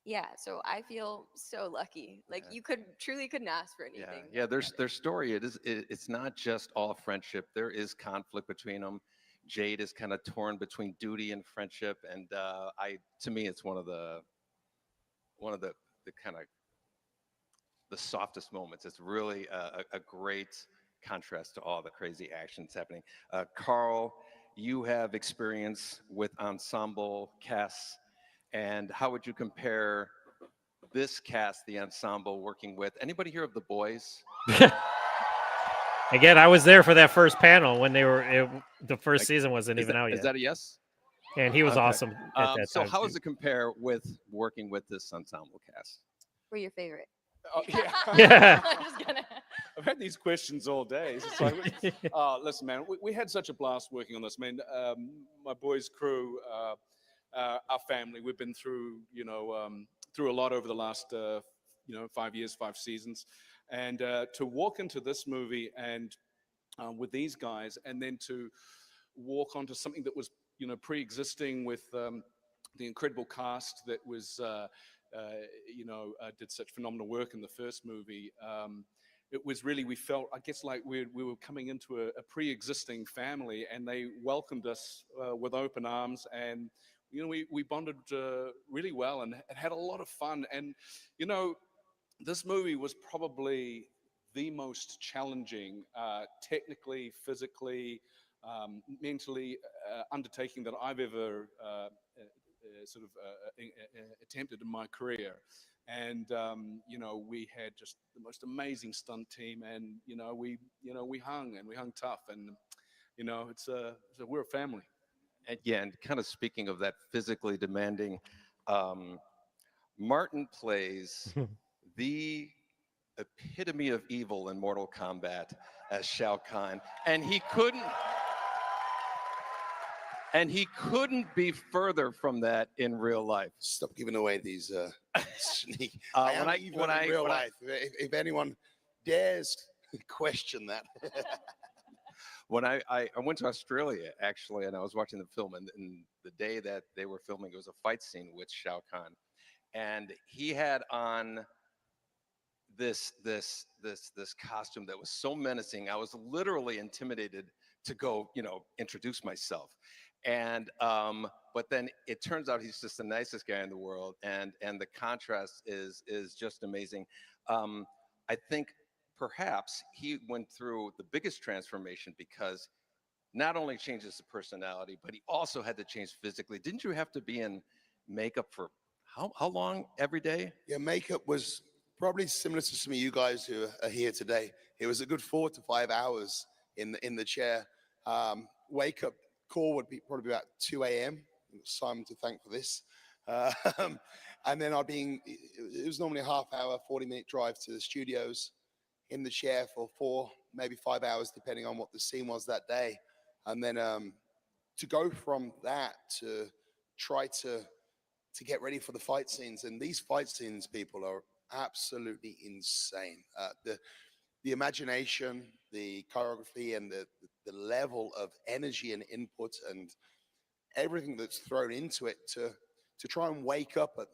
Yeah, so I feel so lucky. Like you truly couldn't ask for anything. Yeah. Their story. It's not just all friendship. There is conflict between them. Jade is kind of torn between duty and friendship, and to me, it's one of the kind of the softest moments. It's really a great contrast to all the crazy actions happening. Karl, you have experience with ensemble casts. And how would you compare this cast, the ensemble, working with anybody here of The Boys? Again, I was there for that first panel when the first season wasn't even out yet. Is that a yes? And he was awesome at that so time. how does it compare with working with this ensemble cast? We're your favorite. Oh, yeah. Yeah. I've had these questions all day. It's like, listen, man, we had such a blast working on this, man. My boys' crew, our family, we've been through, through a lot over the last, 5 years, 5 seasons. And to walk into this movie and with these guys, and then to walk onto something that was, pre-existing with the incredible cast that was, did such phenomenal work in the first movie. It was really, we felt, I guess, like we were coming into a pre-existing family, and they welcomed us with open arms, and we bonded really well and had a lot of fun. And this movie was probably the most challenging, technically, physically, mentally, undertaking that I've ever attempted in my career. And we had just the most amazing stunt team, and we hung tough, and we're a family. Again, kind of speaking of that physically demanding, Martyn plays the epitome of evil in Mortal Kombat as Shao Kahn, and he couldn't be further from that in real life. Stop giving away these sneak. Real life. If anyone dares question that. When I went to Australia, actually, and I was watching the film, and the day that they were filming, it was a fight scene with Shao Kahn. And he had on this costume that was so menacing. I was literally intimidated to go, introduce myself. And but then it turns out he's just the nicest guy in the world, and the contrast is just amazing. I think perhaps he went through the biggest transformation because not only changed his personality, but he also had to change physically. Didn't you have to be in makeup for how long every day? Yeah, makeup was probably similar to some of you guys who are here today. It was a good 4 to 5 hours in the chair. Wake up call would be probably about 2 a.m. Simon to thank for this. And then it was normally a half hour, 40-minute drive to the studios, in the chair for 4, maybe 5 hours, depending on what the scene was that day. And then to go from that to try to get ready for the fight scenes. And these fight scenes, people, are absolutely insane. The imagination, the choreography, and the level of energy and input and everything that's thrown into it to try and wake up at,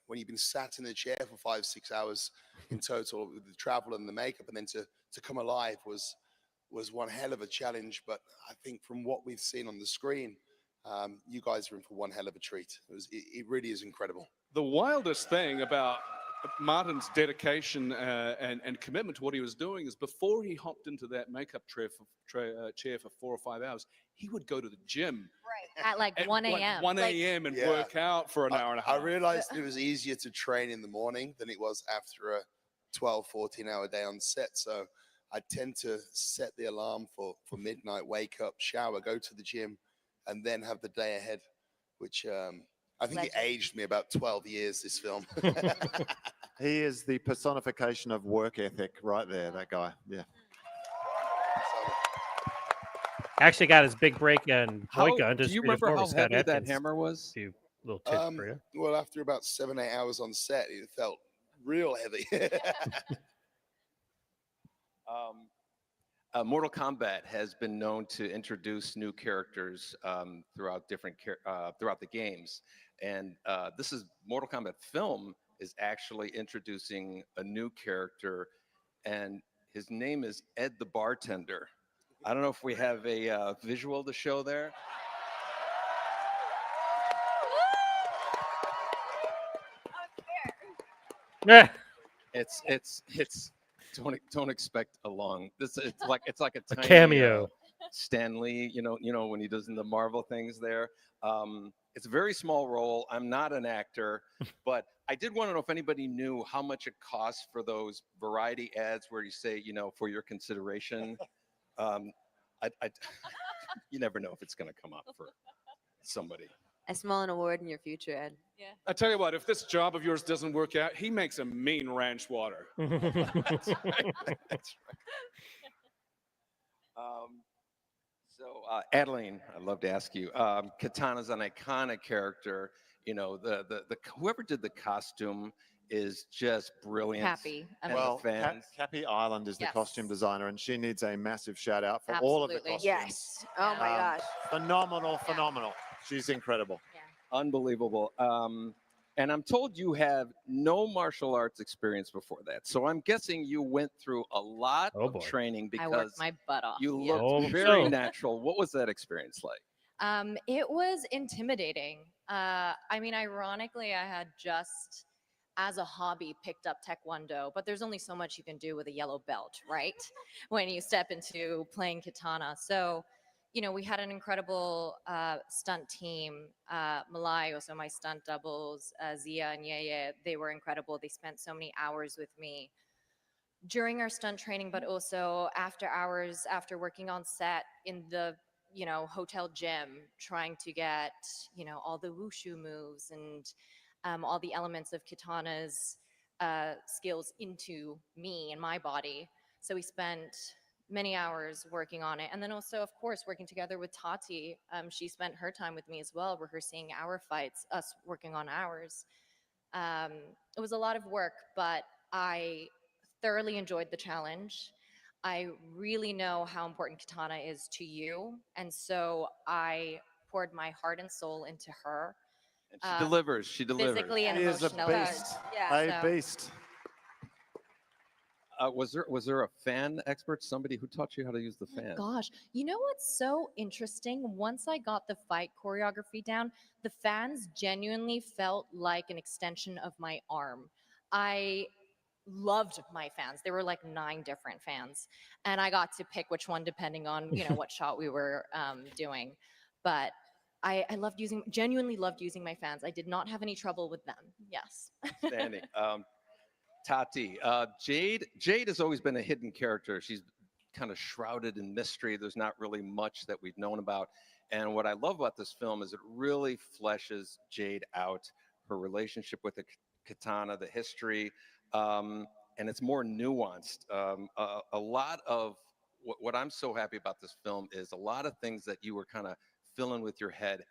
when you've been sat in the chair for 5, 6 hours in total with the travel and the makeup, and then to come alive was one hell of a challenge. But I think from what we've seen on the screen, you guys are in for one hell of a treat. It really is incredible. The wildest thing about Martyn's dedication and commitment to what he was doing is before he hopped into that makeup chair for 4 or 5 hours, he would go to the gym. Right. At like 1 a.m. 1 a.m. and work out for an hour and a half. I realized it was easier to train in the morning than it was after a 12, 14-hour day on set. So I tend to set the alarm for midnight, wake up, shower, go to the gym, and then have the day ahead, which I think it aged me about 12 years, this film. He is the personification of work ethic right there, that guy. Yeah. Actually got his big break in Boyka. Do you remember how heavy that hammer was? A little tip for you. Well, after about 7, 8 hours on set, it felt real heavy. Mortal Kombat has been known to introduce new characters throughout the games, and this is Mortal Kombat film is actually introducing a new character, and his name is Ed the Bartender. I don't know if we have a visual to show there. Yeah. It's don't expect a long. It's like a tiny cameo. Stan Lee, when he does in the Marvel things there. It's a very small role. I'm not an actor, but I did want to know if anybody knew how much it costs for those variety ads where you say, for your consideration. You never know if it's going to come up for somebody. I smell an award in your future, Ed. Yeah. I tell you what, if this job of yours doesn't work out, he makes a mean ranch water. That's right. That's right. So, Adeline, I'd love to ask you. Katana's an iconic character. The whoever did the costume is just brilliant. Cappy. Well, fans. Cappy Island is the Yes. costume designer, and she needs a massive shout out for all of the Absolutely. costumes. Yes. Oh my gosh. Phenomenal. She's incredible. Unbelievable. And I'm told you have no martial arts experience before that. So I'm guessing you went through a lot of training I worked because my butt off. you yeah. looked very natural. What was that experience like? It was intimidating. Ironically, I had just, as a hobby, picked up Taekwondo, but there's only so much you can do with a yellow belt, right? When you step into playing katana. So, we had an incredible stunt team. Malai, also my stunt doubles, Zia and Yeye, they were incredible. They spent so many hours with me during our stunt training, but also after hours, after working on set in the hotel gym, trying to get all the wushu moves and all the elements of Katana's skills into me and my body. So we spent many hours working on it, and then also, of course, working together with Tati. She spent her time with me as well, rehearsing our fights, us working on ours. It was a lot of work, but I thoroughly enjoyed the challenge. I really know how important Katana is to you, and so I poured my heart and soul into her. And she delivers. She delivers. Physically and She is a emotionally. beast. Yeah. A beast. Was there a fan expert, somebody who taught you how to use the fan? Gosh, you know what's so interesting? Once I got the fight choreography down, the fans genuinely felt like an extension of my arm. I loved my fans. There were like 9 different fans, and I got to pick which one depending on what shot we were doing. But I genuinely loved using my fans. I did not have any trouble with them. Yes. Outstanding. Tati, Jade has always been a hidden character. She's kind of shrouded in mystery. There's not really much that we've known about. And what I love about this film is it really fleshes Jade out, her relationship with the katana, the history, and it's more nuanced. A lot of what I'm so happy about this film is a lot of things that you were kind of filling with your head,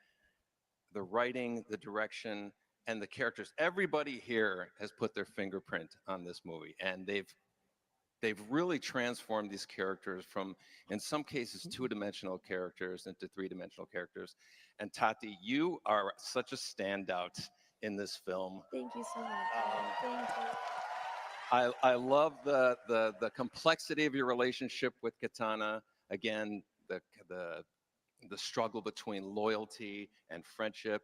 the writing, the direction, and the characters. Everybody here has put their fingerprint on this movie, and they've really transformed these characters from, in some cases, 2-dimensional characters into 3-dimensional characters. And Tati, you are such a standout in this film. Thank you so much. Thank you. I love the complexity of your relationship with Katana. Again, the struggle between loyalty and friendship.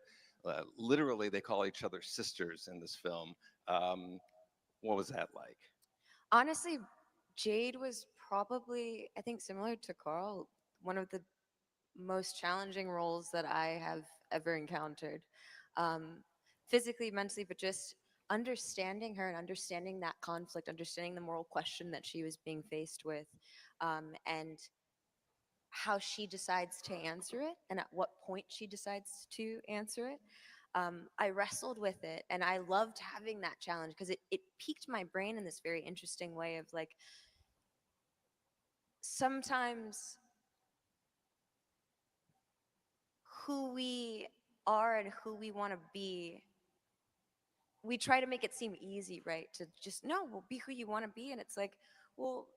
Literally, they call each other sisters in this film. What was that like? Honestly, Jade was probably, I think, similar to Karl, one of the most challenging roles that I have ever encountered. Physically, mentally, but just understanding her and understanding that conflict, understanding the moral question that she was being faced with, and how she decides to answer it and at what point she decides to answer it. I wrestled with it, and I loved having that challenge because it piqued my brain in this very interesting way of like, sometimes who we are and who we want to be, we try to make it seem easy, right? To just, no, well, be who you want to be. And it's like, well,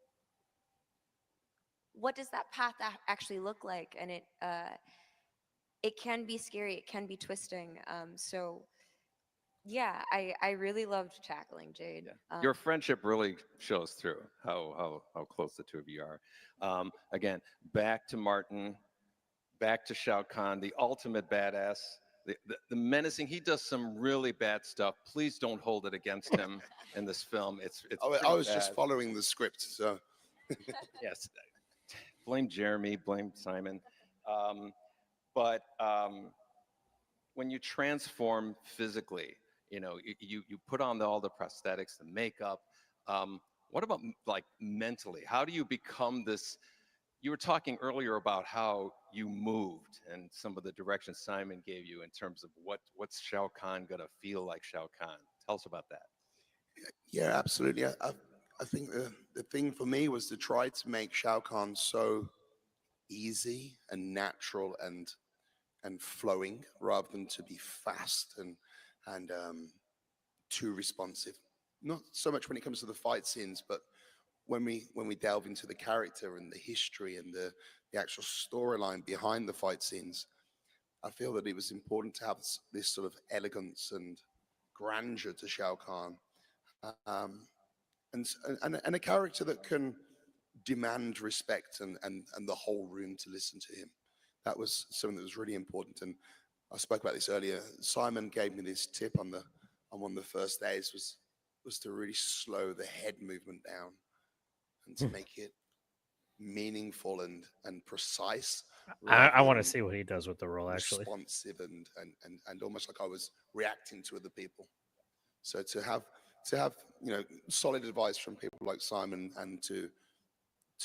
what does that path actually look like? And it can be scary, it can be twisting. So yeah, I really loved tackling Jade. Your friendship really shows through how close the two of you are. Again, back to Martyn, back to Shao Kahn, the ultimate badass, the menacing. He does some really bad stuff. Please don't hold it against him in this film. It's I was just following the script, so. Yes. Blame Jeremy, blame Simon. But when you transform physically, you put on all the prosthetics, the makeup. What about like mentally? How do you become this? You were talking earlier about how you moved and some of the directions Simon gave you in terms of what's Shao Kahn gonna feel like Shao Kahn. Tell us about that. Yeah, absolutely. I think the thing for me was to try to make Shao Kahn so easy and natural and flowing, rather than to be fast and too responsive. Not so much when it comes to the fight scenes, but when we delve into the character and the history and the actual storyline behind the fight scenes, I feel that it was important to have this sort of elegance and grandeur to Shao Kahn, and a character that can demand respect and the whole room to listen to him. That was something that was really important. And I spoke about this earlier. Simon gave me this tip on one of the first days was to really slow the head movement down and to make it meaningful and precise. I want to see what he does with the role, actually. Responsive and almost like I was reacting to other people. So to have solid advice from people like Simon and to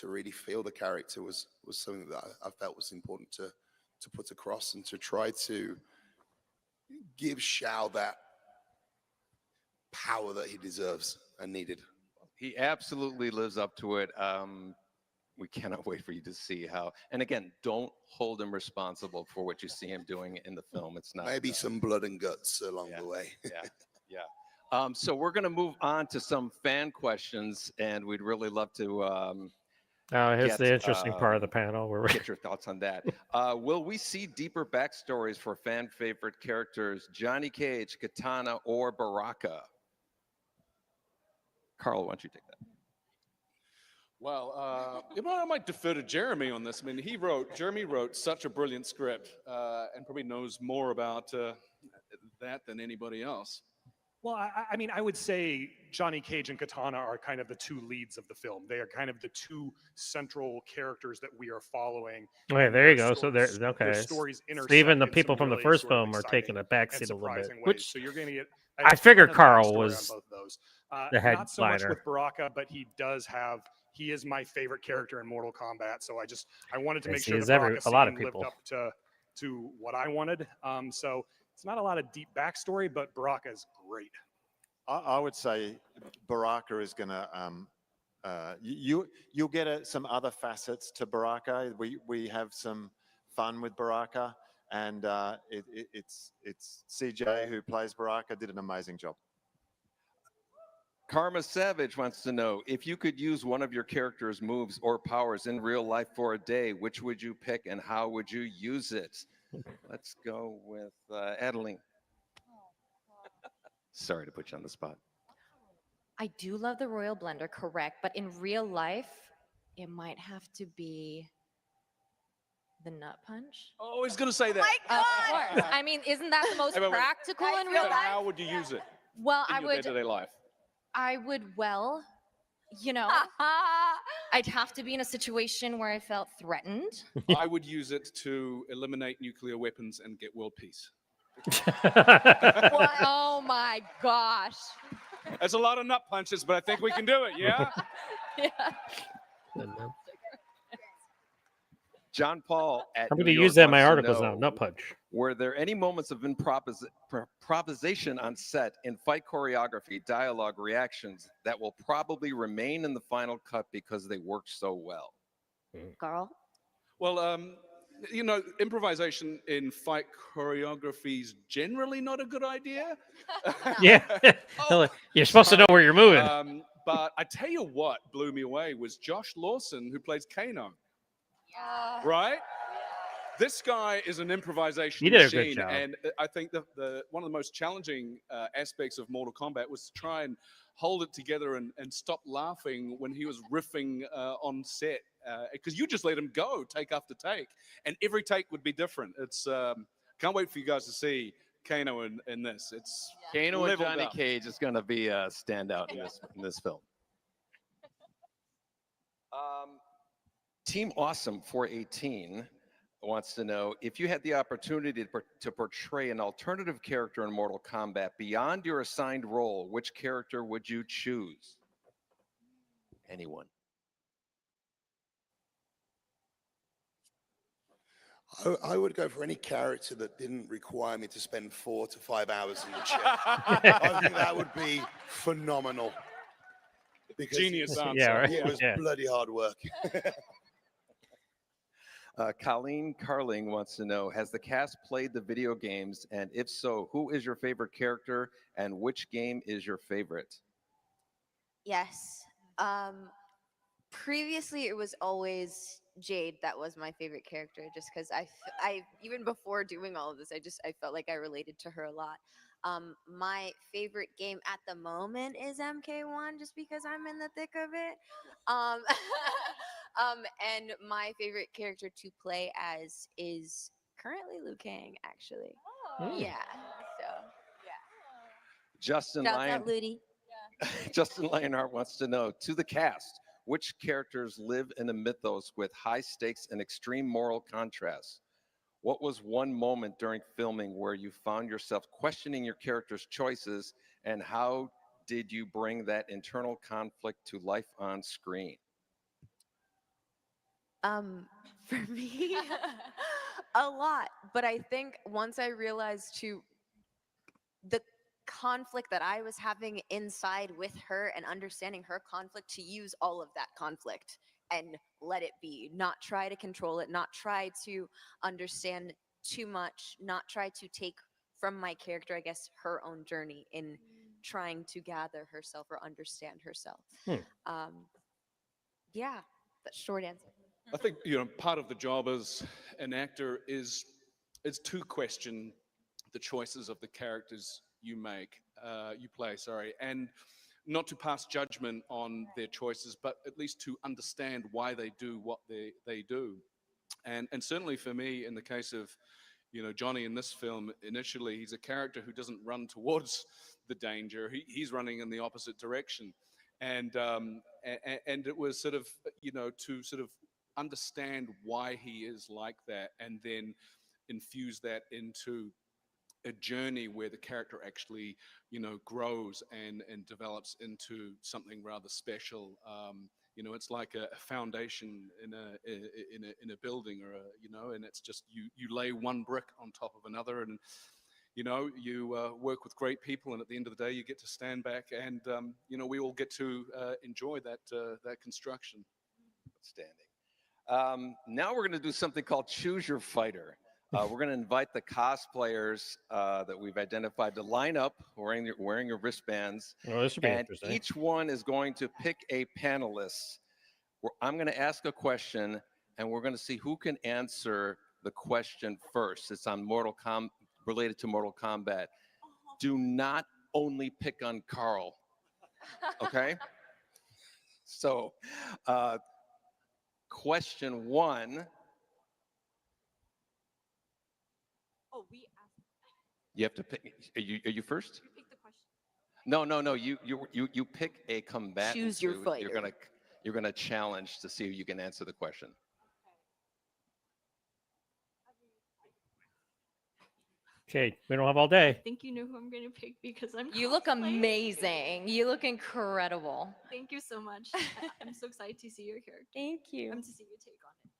really feel the character was something that I felt was important to put across and to try to give Shao that power that he deserves and needed. He absolutely lives up to it. We cannot wait for you to see how. And again, don't hold him responsible for what you see him doing in the film. It's not maybe some blood and guts along the way. Yeah. So we're going to move on to some fan questions, and we'd really love to. Here's the interesting part of the panel. Where get your thoughts on that. Will we see deeper backstories for fan favorite characters Johnny Cage, Katana, or Baraka? Karl, why don't you take that? Well, I might defer to Jeremy on this. I mean, Jeremy wrote such a brilliant script and probably knows more about that than anybody else. Well, I mean, I would say Johnny Cage and Katana are kind of the two leads of the film. They are kind of the two central characters that we are following. Okay, and there you their go. So there's okay. Their stories So intersect even the in people some from the really first sort of film are exciting taking a and backseat a little bit, surprising ways. which So you're going to get. I figured ton of Karl backstory on was both of those. the Not so much headliner. with Baraka, but he does have. He is my favorite character in Mortal Kombat. So I wanted to make sure the Baraka a lot of scene lived people. up to what I wanted. So it's not a lot of deep backstory, but Baraka is great. I would say Baraka is going to, you'll get some other facets to Baraka. We have some fun with Baraka, and it's CJ who plays Baraka did an amazing job. Karma Savage wants to know, if you could use one of your character's moves or powers in real life for a day, which would you pick and how would you use it? Let's go with Adeline. Sorry to put you on the spot. I do love the Royal Blender, correct, but in real life, it might have to be the Nut Punch. Oh, he's going to say that. Of course. I mean, isn't that the most Wait, wait, wait. practical in real So life? how would you use it Well, in your day-to-day life? I would, I'd have to be in a situation where I felt threatened. I would use it to eliminate nuclear weapons and get world peace. Oh my gosh. That's a lot of nut punches, but I think we can do it, yeah? Yeah. John Paul at I'm going New to York use that in my wants to articles know, now. Nut punch. Were there any moments of improvisation on set in fight choreography, dialogue, reactions that will probably remain in the final cut because they worked so well? Karl? Well, improvisation in fight choreography is generally not a good idea. Yeah. You're supposed to know where you're moving. But I tell you what blew me away was Josh Lawson, who plays Kano. Right? This guy is an improvisation He did a machine, good job. and I think the one of the most challenging aspects of Mortal Kombat was to try and hold it together and stop laughing when he was riffing on set, because you just let him go take after take, and every take would be different. It's can't wait for you guys to see Kano in this. It's Kano and leveled Johnny up. Cage is going to be a standout in this film. Team Awesome 418 wants to know, if you had the opportunity to portray an alternative character in Mortal Kombat beyond your assigned role, which character would you choose? Anyone? I would go for any character that didn't require me to spend 4 to 5 hours in the chair. I think that would be phenomenal. Because Genius answer. Yeah, right. it was Yeah. bloody hard work. Colleen Carling wants to know, has the cast played the video games? And if so, who is your favorite character and which game is your favorite? Yes. Previously, it was always Jade that was my favorite character, just because I even before doing all of this, I felt like I related to her a lot. My favorite game at the moment is MK1, just because I'm in the thick of it. And my favorite character to play as is currently Liu Kang, actually. Yeah. So Justin shout Lyon. out Ludi. Justin Lionheart wants to know, to the cast, which characters live in a mythos with high stakes and extreme moral contrasts? What was one moment during filming where you found yourself questioning your character's choices, and how did you bring that internal conflict to life on screen? For me, a lot. But I think once I realized the conflict that I was having inside with her and understanding her conflict, to use all of that conflict and let it be, not try to control it, not try to understand too much, not try to take from my character, I guess, her own journey in trying to gather herself or understand herself. Yeah, that's short answer. I think part of the job as an actor is to question the choices of the characters you play, and not to pass judgment on their choices, but at least to understand why they do what they do. And certainly for me, in the case of, you know, Johnny in this film, initially he's a character who doesn't run towards the danger. He's running in the opposite direction. And it was sort of, you know, to sort of understand why he is like that, and then infuse that into a journey where the character actually, you know, grows and develops into something rather special. You know, it's like a foundation in a building, or you know, and it's just you lay one brick on top of another, and you know, you work with great people, and at the end of the day, you get to stand back, and you know, we all get to enjoy that construction. Outstanding. Now we're going to do something called Choose Your Fighter. We're going to invite the cosplayers that we've identified to line up wearing your wristbands. Oh, this should be and interesting. each one is going to pick a panelist. I'm going to ask a question, and we're going to see who can answer the question first. It's on related to Mortal Kombat. Do not only pick on Karl, okay? So, question one. Oh, we asked. You have to pick. Are you first? You pick the question. No. You pick a combatant. Choose your fighter. You're gonna challenge to see if you can answer the question. Okay, we don't have all day. I think you know who I'm going to pick because I'm. You look cosplaying. amazing. You look incredible. Thank you so much. I'm so excited to see your character. Thank you. To see your take on it.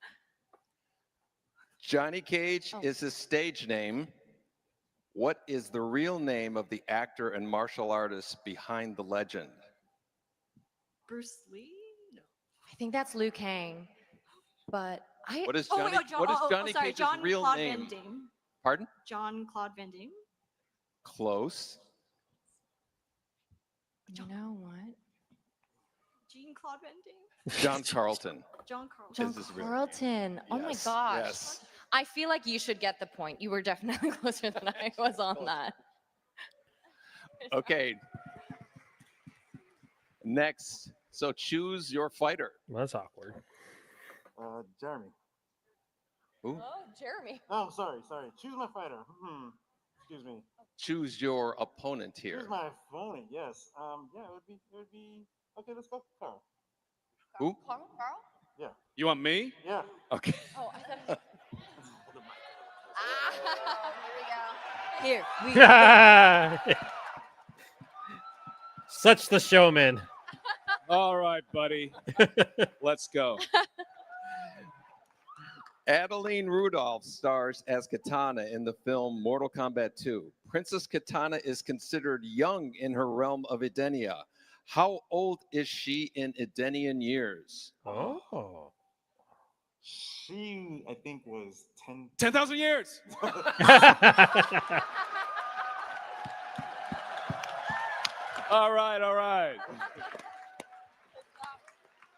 Johnny Cage is his stage name. What is the real name of the actor and martial artist behind the legend? Bruce Lee? No. I think that's Liu Kang. But What is Johnny, what is Johnny sorry, Cage's John real Claude name? Van Damme. Pardon? John Claude Van Damme. Close. you know what? Jean Claude Van Damme. John Carlton. John Carlton. John Is his real name. Carlton. Oh my Yes, gosh. yes. I feel like you should get the point. You were definitely closer than I was on that. Okay. Next. So choose your fighter. Well, that's awkward. Jeremy. Who? Oh, Jeremy. Oh, sorry. Choose my fighter. Excuse me. Choose your opponent here. Choose my opponent. Yes. Yeah, it would be. Okay, let's go, Karl. Who? Carl? Yeah. You want me? Yeah. Okay. Oh, I thought. Here we go. Such the showman. All right, buddy. Let's go. Adeline Rudolph stars as Katana in the film Mortal Kombat II. Princess Katana is considered young in her realm of Edenia. How old is she in Edenian years? Oh. She, I think, was 10,000 years. All right.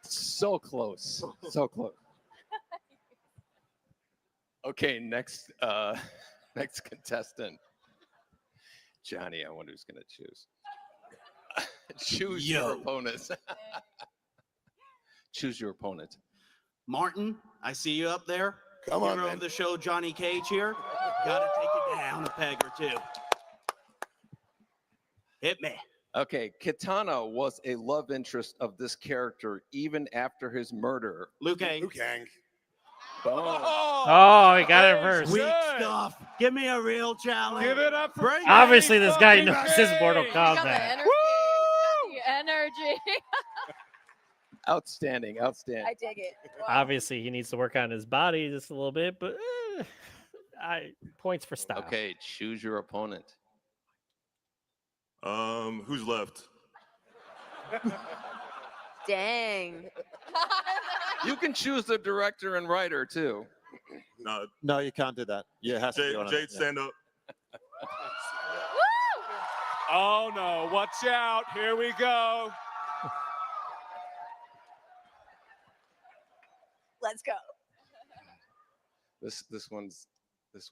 So close. So close. Okay, next contestant. Johnny, I wonder who's gonna choose. Choose your opponent. Choose your opponent. Martyn, I see you up there. Come on, Hero man. of the show, Johnny Cage here. Gotta take it down a peg or two. Hit me. Okay, Katana was a love interest of this character even after his murder. Liu Kang. Liu Kang. Oh, he got it first. Weak stuff. Give me a real challenge. Give it up for Bring Obviously, this guy fucking knows his Mortal Kang. Got the Kombat. energy. Got the energy. Outstanding. I dig it. Wow. Obviously, he needs to work on his body just a little bit, but points for style. Okay, choose your opponent. Who's left? Dang. You can choose the director and writer too. No, No, you can't do that. Yeah, it has to be one of them, Jade, yeah. stand up. Oh no, watch out. Here we go. Let's go. This one's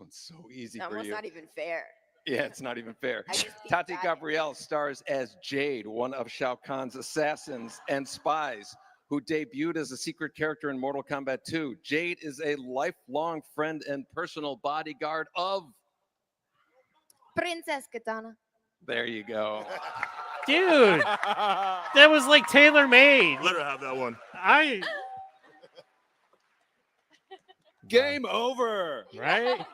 so easy That for was you. not even fair. Yeah, it's not even fair. I just beat Tati that. Gabrielle stars as Jade, one of Shao Kahn's assassins and spies, who debuted as a secret character in Mortal Kombat II. Jade is a lifelong friend and personal bodyguard of... Princess Katana. There you go. Dude, that was like tailor-made. Let her have that one. Game over. Right?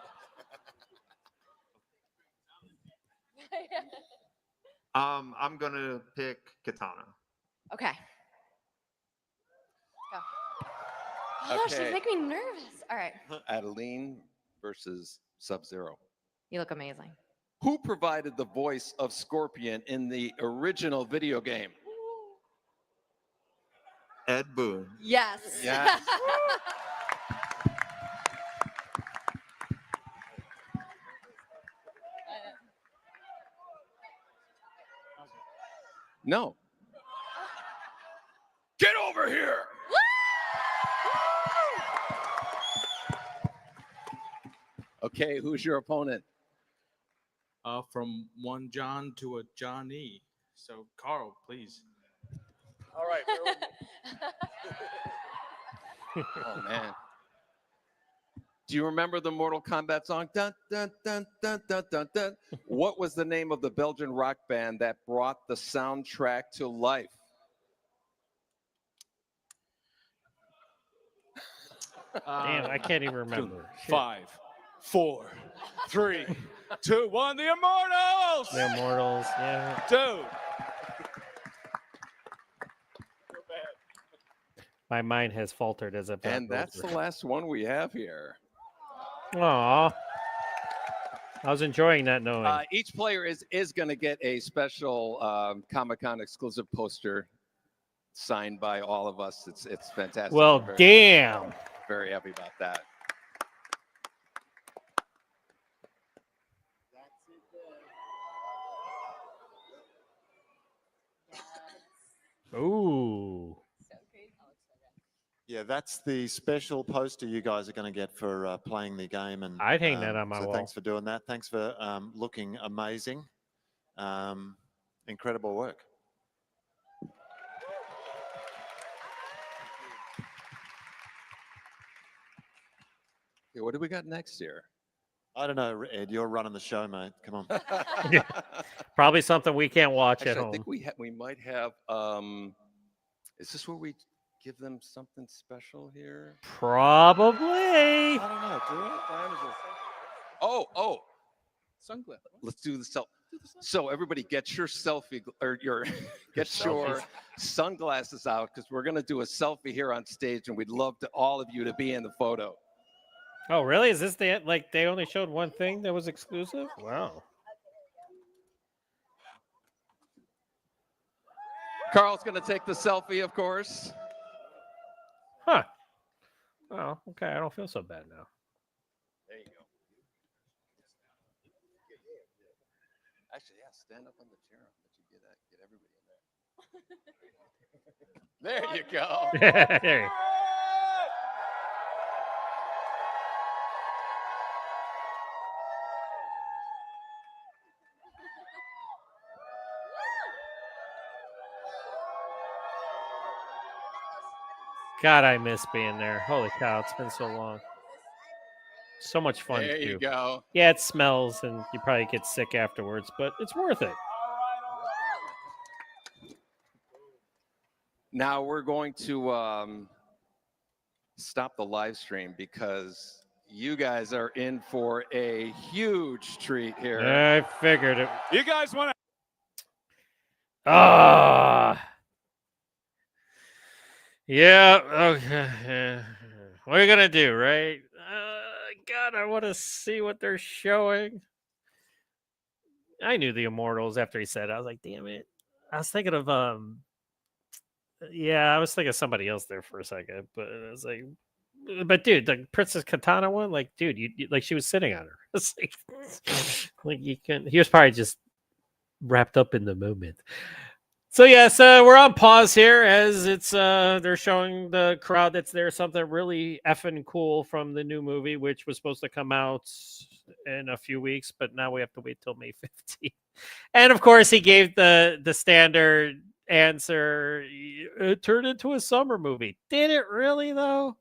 I'm gonna pick Katana. Okay. Go. Oh, gosh, Okay. she's making me nervous. All right. Adeline versus Sub-Zero. You look amazing. Who provided the voice of Scorpion in the original video game? Ed Boon. Yes. Yes. No. Get over here. Okay, who's your opponent? From one John to a Johnny. So, Carl, please. All right. Oh, man. Do you remember the Mortal Kombat song? Dun, dun, dun, dun, dun, dun, dun. What was the name of the Belgian rock band that brought the soundtrack to life? Damn, I can't even remember. Shit. 5, 4, 3, 2, 1. The Immortals. The Immortals, yeah. Dude. My mind has faltered as I've And that's the last one we have here. Aw. I was enjoying that knowing. Each player is going to get a special Comic-Con exclusive poster signed by all of us. It's fantastic. Well, Very- damn. Very happy about that. Ooh. Yeah, that's the special poster you guys are going to get for playing the game. And I'd hang that on my so wall. thanks for doing that. Thanks for looking amazing. Incredible work. Okay, what do we got next here? I don't know, Ed. You're running the show, mate. Come on. Yeah. Probably something we can't watch Actually, at I home. think we might have. Is this where we give them something special here? Probably. I don't know. Do it? Oh. Sunglass. Let's do the selfie. So everybody, get your selfie or your get your sunglasses out because we're gonna do a selfie here on stage, and we'd love to all of you to be in the photo. Oh, really? Is this the like they only showed one thing that was exclusive? Wow. Carl's gonna take the selfie, of course. Huh. Oh, okay. I don't feel so bad now. There you go. Actually, yeah, stand up on the chair. I'll let you get everybody in there. There you go. There you go. God, I miss being there. Holy cow, it's been so long. So much fun There to you do. go. Yeah, it smells and you probably get sick afterwards, but it's worth it. Now we're going to stop the live stream because you guys are in for a huge treat here. I figured it. You guys want to? Yeah, okay. What are you gonna do, right? God, I want to see what they're showing. I knew the Immortals after he said it. I was like, damn it. I was thinking of yeah, I was thinking of somebody else there for a second, but I was like, but dude, the Princess Katana one, like, dude, you like she was sitting on her. It's like you can. He was probably just wrapped up in the moment. So yes, we're on pause here as it's they're showing the crowd that's there something really effing cool from the new movie, which was supposed to come out in a few weeks, but now we have to wait till May 15th. And of course, he gave the standard answer. It turned into a summer movie. Did it really though?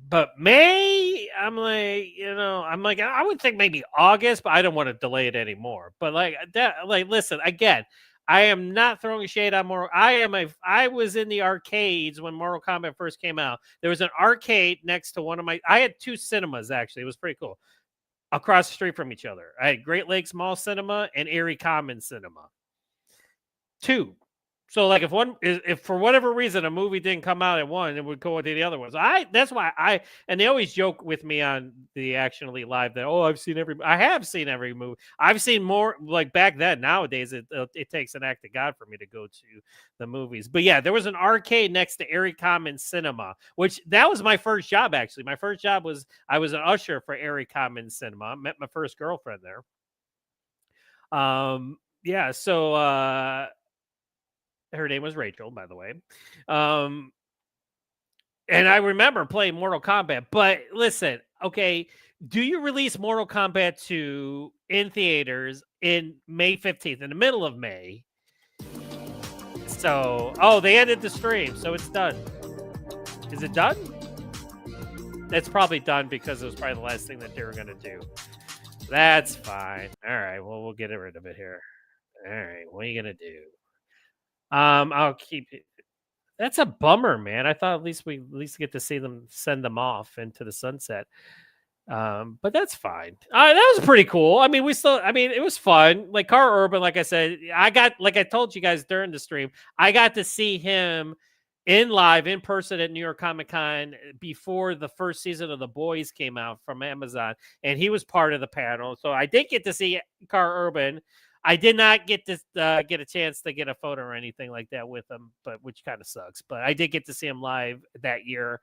But May, I'm like, I would think maybe August, but I don't want to delay it anymore. But listen, again, I am not throwing shade on Mortal. I was in the arcades when Mortal Kombat first came out. There was an arcade next to one of my. I had two cinemas actually. It was pretty cool, across the street from each other. I had Great Lakes Mall Cinema and Erie Commons Cinema. Two. So like if for whatever reason a movie didn't come out at one, it would go into the other ones. That's why and they always joke with me on the Action Elite Live that I have seen every movie. I've seen more like back then. Nowadays it takes an act of God for me to go to the movies. But yeah, there was an arcade next to Erie Commons Cinema, which that was my first job actually. My first job was I was an usher for Erie Commons Cinema. I met my first girlfriend there. Yeah, so her name was Rachel, by the way. And I remember playing Mortal Kombat. But listen, okay, do you release Mortal Kombat 2 in theaters in May 15th, in the middle of May? So, they ended the stream, so it's done. Is it done? It's probably done because it was probably the last thing that they were going to do. That's fine. All right, well, we'll get rid of it here. All right, what are you going to do? I'll keep it. That's a bummer, man. I thought at least get to see them send them off into the sunset. But that's fine. That was pretty cool. I mean, it was fun. Like Karl Urban, like I said, like I told you guys during the stream, I got to see him in person at New York Comic Con before the first season of The Boys came out from Amazon, and he was part of the panel. So I did get to see Karl Urban. I did not get to get a chance to get a photo or anything like that with him, which kind of sucks. But I did get to see him live that year,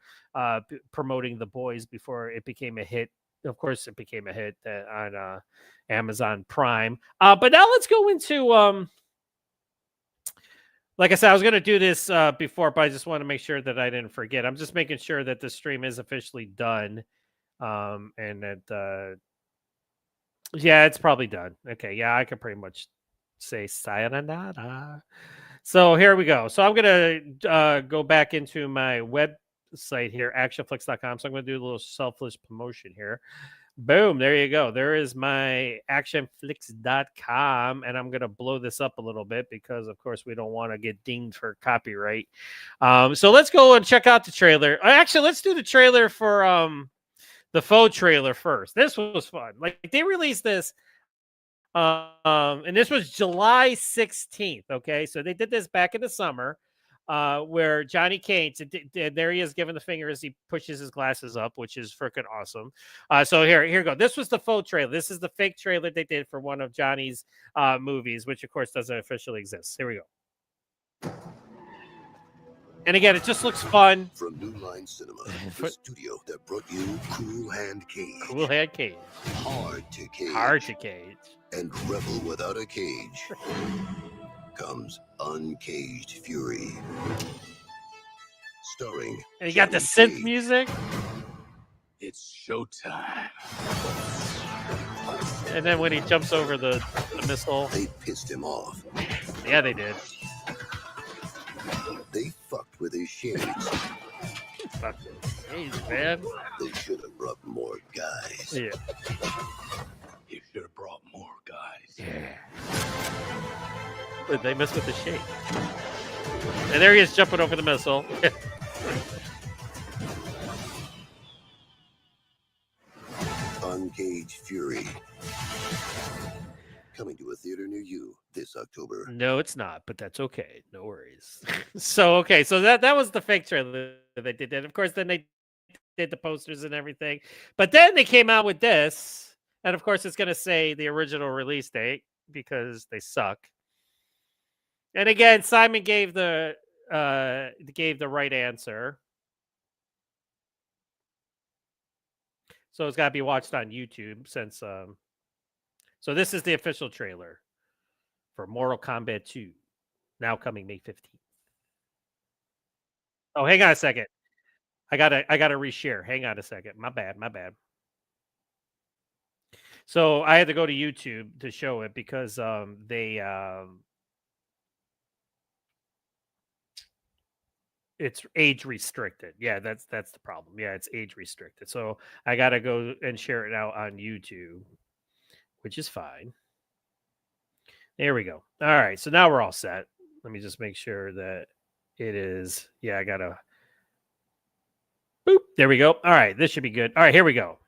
promoting The Boys before it became a hit. Of course, it became a hit on Amazon Prime. But now let's go into, like I said, I was going to do this before, but I just want to make sure that I didn't forget. I'm just making sure that the stream is officially done, and that. Yeah, it's probably done. Okay, yeah, I can pretty much say sayonara. So here we go. So I'm going to go back into my website here, actionflix.com. So I'm going to do a little selfless promotion here. Boom, there you go. There is my actionflix.com, and I'm going to blow this up a little bit because, of course, we don't want to get dinged for copyright. So let's go and check out the trailer. Actually, let's do the trailer for... the faux trailer first. This was fun. Like they released this, and this was July 16th. Okay, so they did this back in the summer, where Johnny Cage, there he is giving the finger as he pushes his glasses up, which is freaking awesome. So here you go. This was the faux trailer. This is the fake trailer they did for one of Johnny's movies, which of course doesn't officially exist. Here we go. And again, it just looks fun. From New Line Cinema, the studio that brought you Cool Hand Cage. Cool Hand Cage. Hard to Cage. Hard to Cage. And Rebel Without a Cage. Comes Uncaged Fury. Starring. And you got the synth music. It's showtime. And then when he jumps over the missile. They pissed him off. Yeah, they did. They fucked with his shades. Fuck with his shades, man. They should have brought more guys. Yeah. You should have brought more guys. Yeah. But they messed with the shade. And there he is jumping over the missile. Uncaged Fury. Coming to a theater near you this October. No, it's not, but that's okay. No worries. So that was the fake trailer that they did. And of course, then they did the posters and everything. But then they came out with this. And of course, it's going to say the original release date because they suck. And again, Simon gave the right answer. So it's got to be watched on YouTube since so this is the official trailer for Mortal Kombat 2, now coming May 15th. Oh, hang on a second. I gotta reshare. Hang on a second. My bad. So I had to go to YouTube to show it because it's age restricted. Yeah, that's the problem. Yeah, it's age restricted. So I got to go and share it out on YouTube, which is fine. There we go. All right, so now we're all set. Let me just make sure that it is. Yeah, I got to boop. There we go. All right, this should be good. All right, here we go.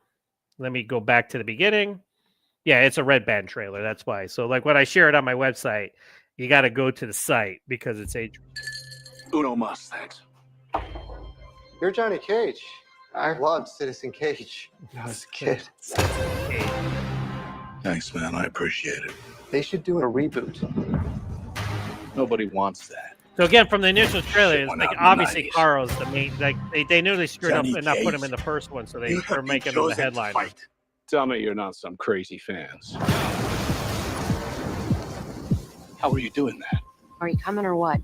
Let me go back to the beginning. Yeah, it's a red band trailer. That's why. So like when I share it on my website, you got to go to the site because it's age. Uno mas, thanks. You're Johnny Cage. I loved Citizen Cage when I was a kid. Thanks, man. I appreciate it. They should do a reboot. Nobody wants that. So again, from the initial trailer, it's went like out in the obviously 90s. Carl's the main. Like they knew they screwed Johnny up and not put him Cage. in the first one, so they You were have making been him the chosen to headliner. fight. Tell me you're not some crazy fans. How are you doing that? Are you coming or what?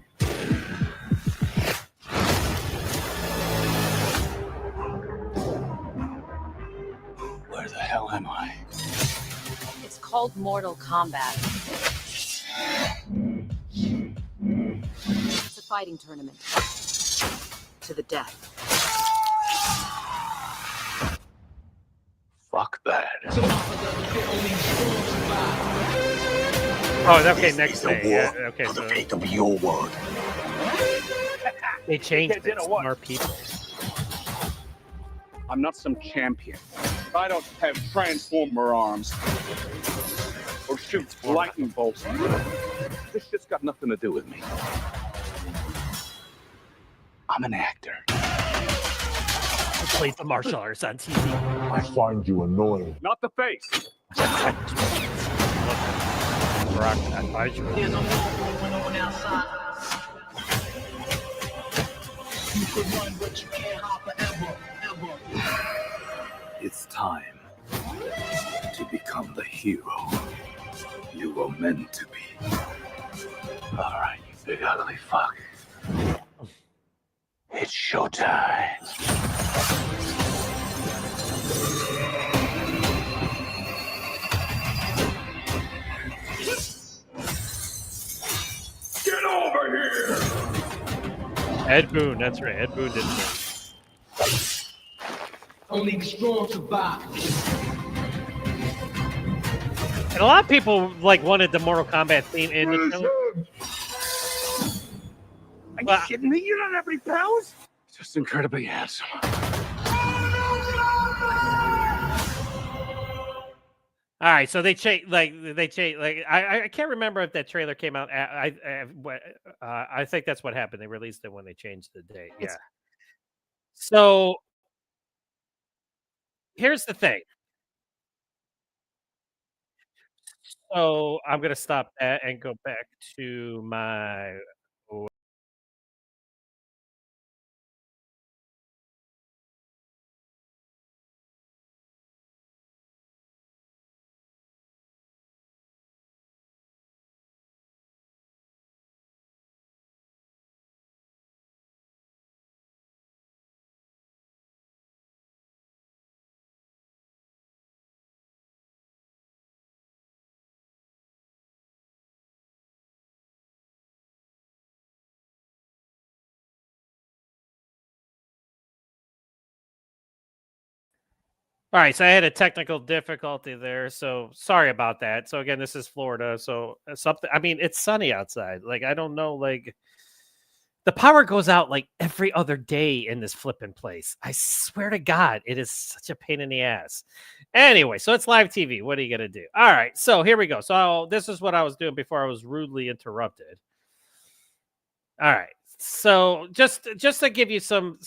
Where the hell am I? It's called Mortal Kombat. It's a fighting tournament. To the death. Fuck that. Oh, okay. This Next is a day. war Yeah, okay, for the so fate of your world. they changed it. More people. I'm not some champion. I don't have transformer arms or shoot lightning bolts. This shit's got nothing to do with me. I'm an actor. I played the martial arts on TV. I find you annoying. Not the face. Rock advisory. It's time to become the hero you were meant to be. All right, you big ugly fuck. It's showtime. Get over here! Ed Boon. That's right. Ed Boon did it. Only the strong survive. And a lot of people like wanted the Mortal Kombat theme in the trailer. Are you kidding me? You don't have any powers? Just incredibly handsome. All right, so they changed. I can't remember if that trailer came out. I think that's what happened. They released it when they changed the date. Yeah. So here's the thing. So I'm gonna stop that and go back to my. All right, so I had a technical difficulty there, so sorry about that. So again, this is Florida, so something. I mean, it's sunny outside. Like I don't know, like the power goes out like every other day in this flipping place. I swear to God, it is such a pain in the ass. Anyway, so it's live TV. What are you gonna do? All right, so here we go. So this is what I was doing before I was rudely interrupted. All right, so just to give you some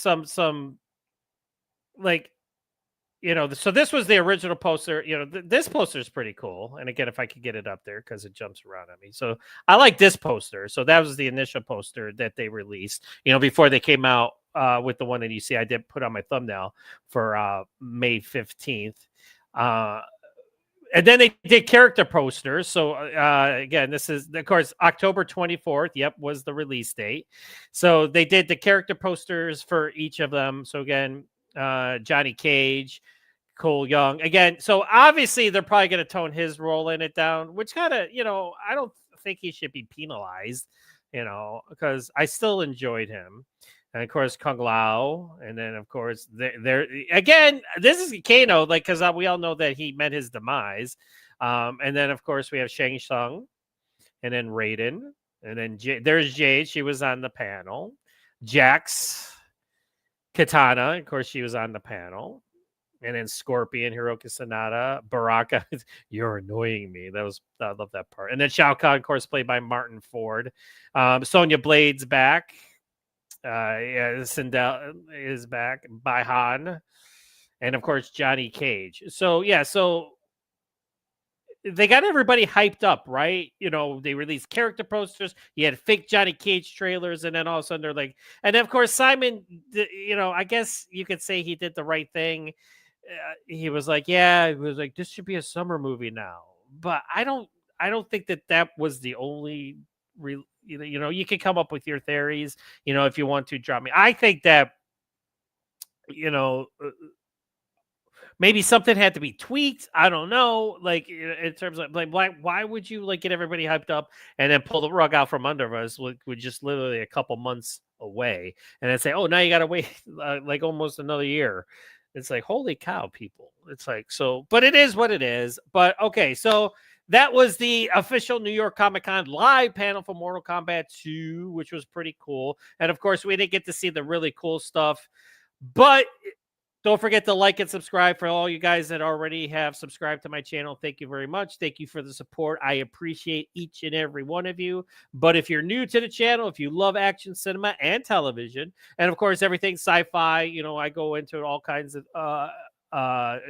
like. So this was the original poster. This poster is pretty cool. And again, if I could get it up there because it jumps around on me. So I like this poster. So that was the initial poster that they released, before they came out with the one that you see I did put on my thumbnail for May 15th. And then they did character posters. So again, this is, of course, October 24th. Yep, was the release date. So they did the character posters for each of them. So again, Johnny Cage, Cole Young again. So obviously they're probably going to tone his role in it down, which kind of, I don't think he should be penalized, because I still enjoyed him. And of course, Kung Lao, and then of course there again. This is Kano, because we all know that he met his demise. And then of course we have Shang Tsung, and then Raiden, and then there's Jade. She was on the panel. Jax, Katana, of course, she was on the panel. And then Scorpion, Hiroki Sanada, Baraka. You're annoying me. I love that part. And then Shao Kahn, of course, played by Martin Ford. Sonya Blade's back. Sindel is back by Han. And of course, Johnny Cage. So they got everybody hyped up, right? They released character posters. You had fake Johnny Cage trailers, and then all of a sudden they're like, and of course Simon, I guess you could say he did the right thing. He was like, this should be a summer movie now. But I don't think that was the only you can come up with your theories, if you want to drop me. I think that, maybe something had to be tweaked. I don't know. In terms of why would you get everybody hyped up and then pull the rug out from under us with just literally a couple months away and then say, oh, now you got to wait almost another year. It's like, holy cow, people. It's like, so, but it is what it is. But okay, so that was the official New York Comic-Con live panel for Mortal Kombat 2, which was pretty cool. And of course, we didn't get to see the really cool stuff, but don't forget to like and subscribe for all you guys that already have subscribed to my channel. Thank you very much. Thank you for the support. I appreciate each and every one of you. But if you're new to the channel, if you love action cinema and television, and of course, everything sci-fi, I go into all kinds of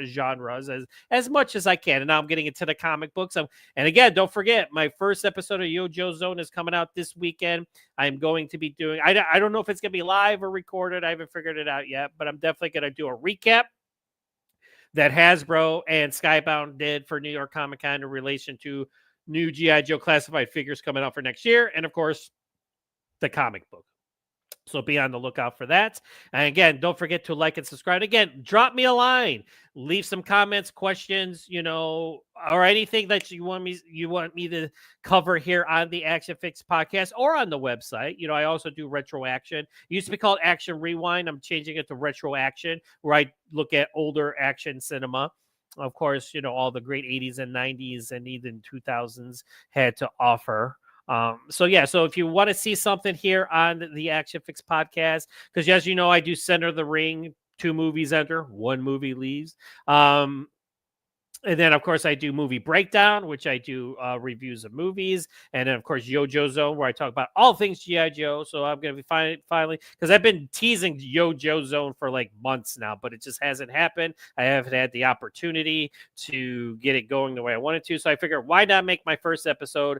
genres as much as I can. And now I'm getting into the comic books. And again, don't forget, my first episode of Yojo Zone is coming out this weekend. I'm going to be doing, I don't know if it's going to be live or recorded. I haven't figured it out yet, but I'm definitely going to do a recap that Hasbro and Skybound did for New York Comic Con in relation to new G.I. Joe classified figures coming out for next year. And of course, the comic book. So be on the lookout for that. And again, don't forget to like and subscribe. Again, drop me a line, leave some comments, questions, or anything that you want me to cover here on the Action-FLIX podcast or on the website. I also do Retro Action. It used to be called Action Rewind. I'm changing it to Retro Action, where I look at older action cinema. Of course, all the great 80s and 90s and even 2000s had to offer. So if you want to see something here on the Action-FLIX podcast, because as you know, I do Center of the Ring, 2 movies enter, 1 movie leaves. And then, of course, I do movie breakdown, which I do reviews of movies. And then, of course, Yojo Zone, where I talk about all things G.I. Joe. So I'm going to be finally, because I've been teasing Yojo Zone for months now, but it just hasn't happened. I haven't had the opportunity to get it going the way I wanted to. So I figured, why not make my first episode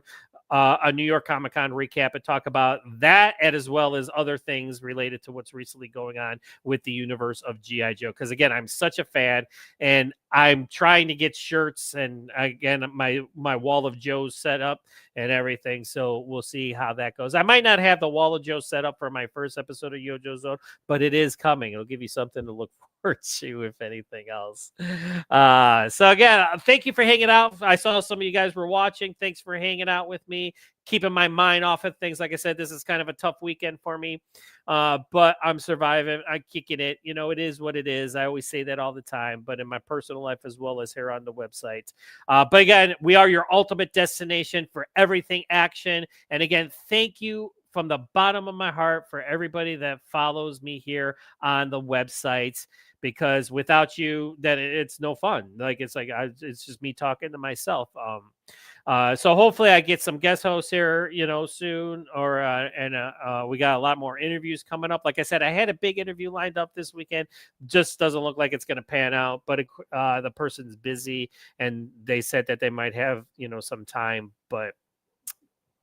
a New York Comic Con recap and talk about that, and as well as other things related to what's recently going on with the universe of G.I. Joe. Because again, I'm such a fan, and I'm trying to get shirts and again my wall of Joe's set up and everything. So we'll see how that goes. I might not have the wall of Joe set up for my first episode of Yojo Zone, but it is coming. It'll give you something to look forward to, if anything else. So again, thank you for hanging out. I saw some of you guys were watching. Thanks for hanging out with me, keeping my mind off of things. Like I said, this is kind of a tough weekend for me, but I'm surviving. I'm kicking it. It is what it is. I always say that all the time, but in my personal life as well as here on the website. But again, we are your ultimate destination for everything action. And again, thank you from the bottom of my heart for everybody that follows me here on the website, because without you, then it's no fun. It's just me talking to myself. So hopefully I get some guest hosts here, soon, and we got a lot more interviews coming up. Like I said, I had a big interview lined up this weekend. Just doesn't look like it's going to pan out, but the person's busy, and they said that they might have, some time, but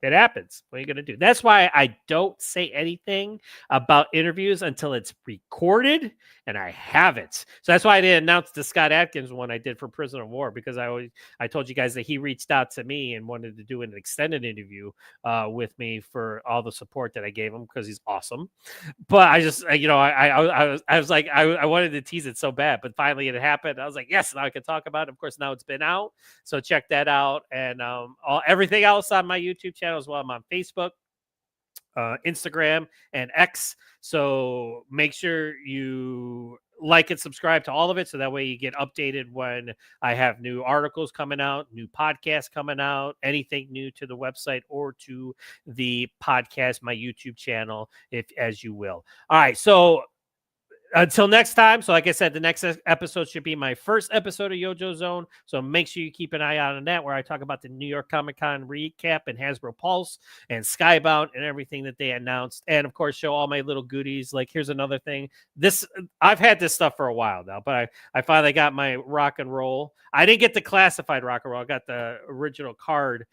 It happens. What are you going to do? That's why I don't say anything about interviews until it's recorded and I have it. So that's why I didn't announce the Scott Adkins one I did for Prisoner of War, because I told you guys that he reached out to me and wanted to do an extended interview with me for all the support that I gave him, because he's awesome. But I just, I was like, I wanted to tease it so bad, but finally it happened. I was like, yes, now I can talk about it. Of course, now it's been out. So check that out. And everything else on my YouTube channel as well. I'm on Facebook, Instagram, and X. So make sure you like and subscribe to all of it, so that way you get updated when I have new articles coming out, new podcasts coming out, anything new to the website or to the podcast, my YouTube channel, as you will. All right, so until next time. So like I said, the next episode should be my first episode of Yojo Zone. So make sure you keep an eye out on that, where I talk about the New York Comic Con recap and Hasbro Pulse and Skybound and everything that they announced. And of course, show all my little goodies. Like, here's another thing. I've had this stuff for a while now, but I finally got my rock and roll. I didn't get the classified rock and roll. I got the original card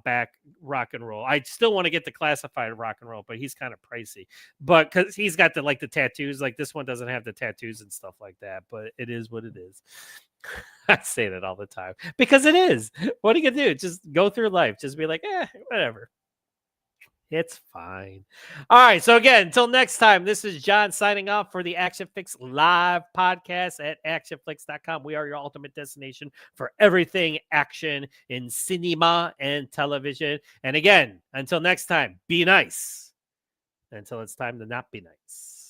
back rock and roll. I still want to get the classified rock and roll, but he's kind of pricey. But because he's got the tattoos, like this one doesn't have the tattoos and stuff like that. But it is what it is. I say that all the time because it is. What are you gonna do? Just go through life. Just be like, whatever. It's fine. All right. So again, until next time, this is John signing off for the ACTION-FLIX live podcast at actionflix.com. We are your ultimate destination for everything action in cinema and television. And again, until next time, be nice. Until it's time to not be nice.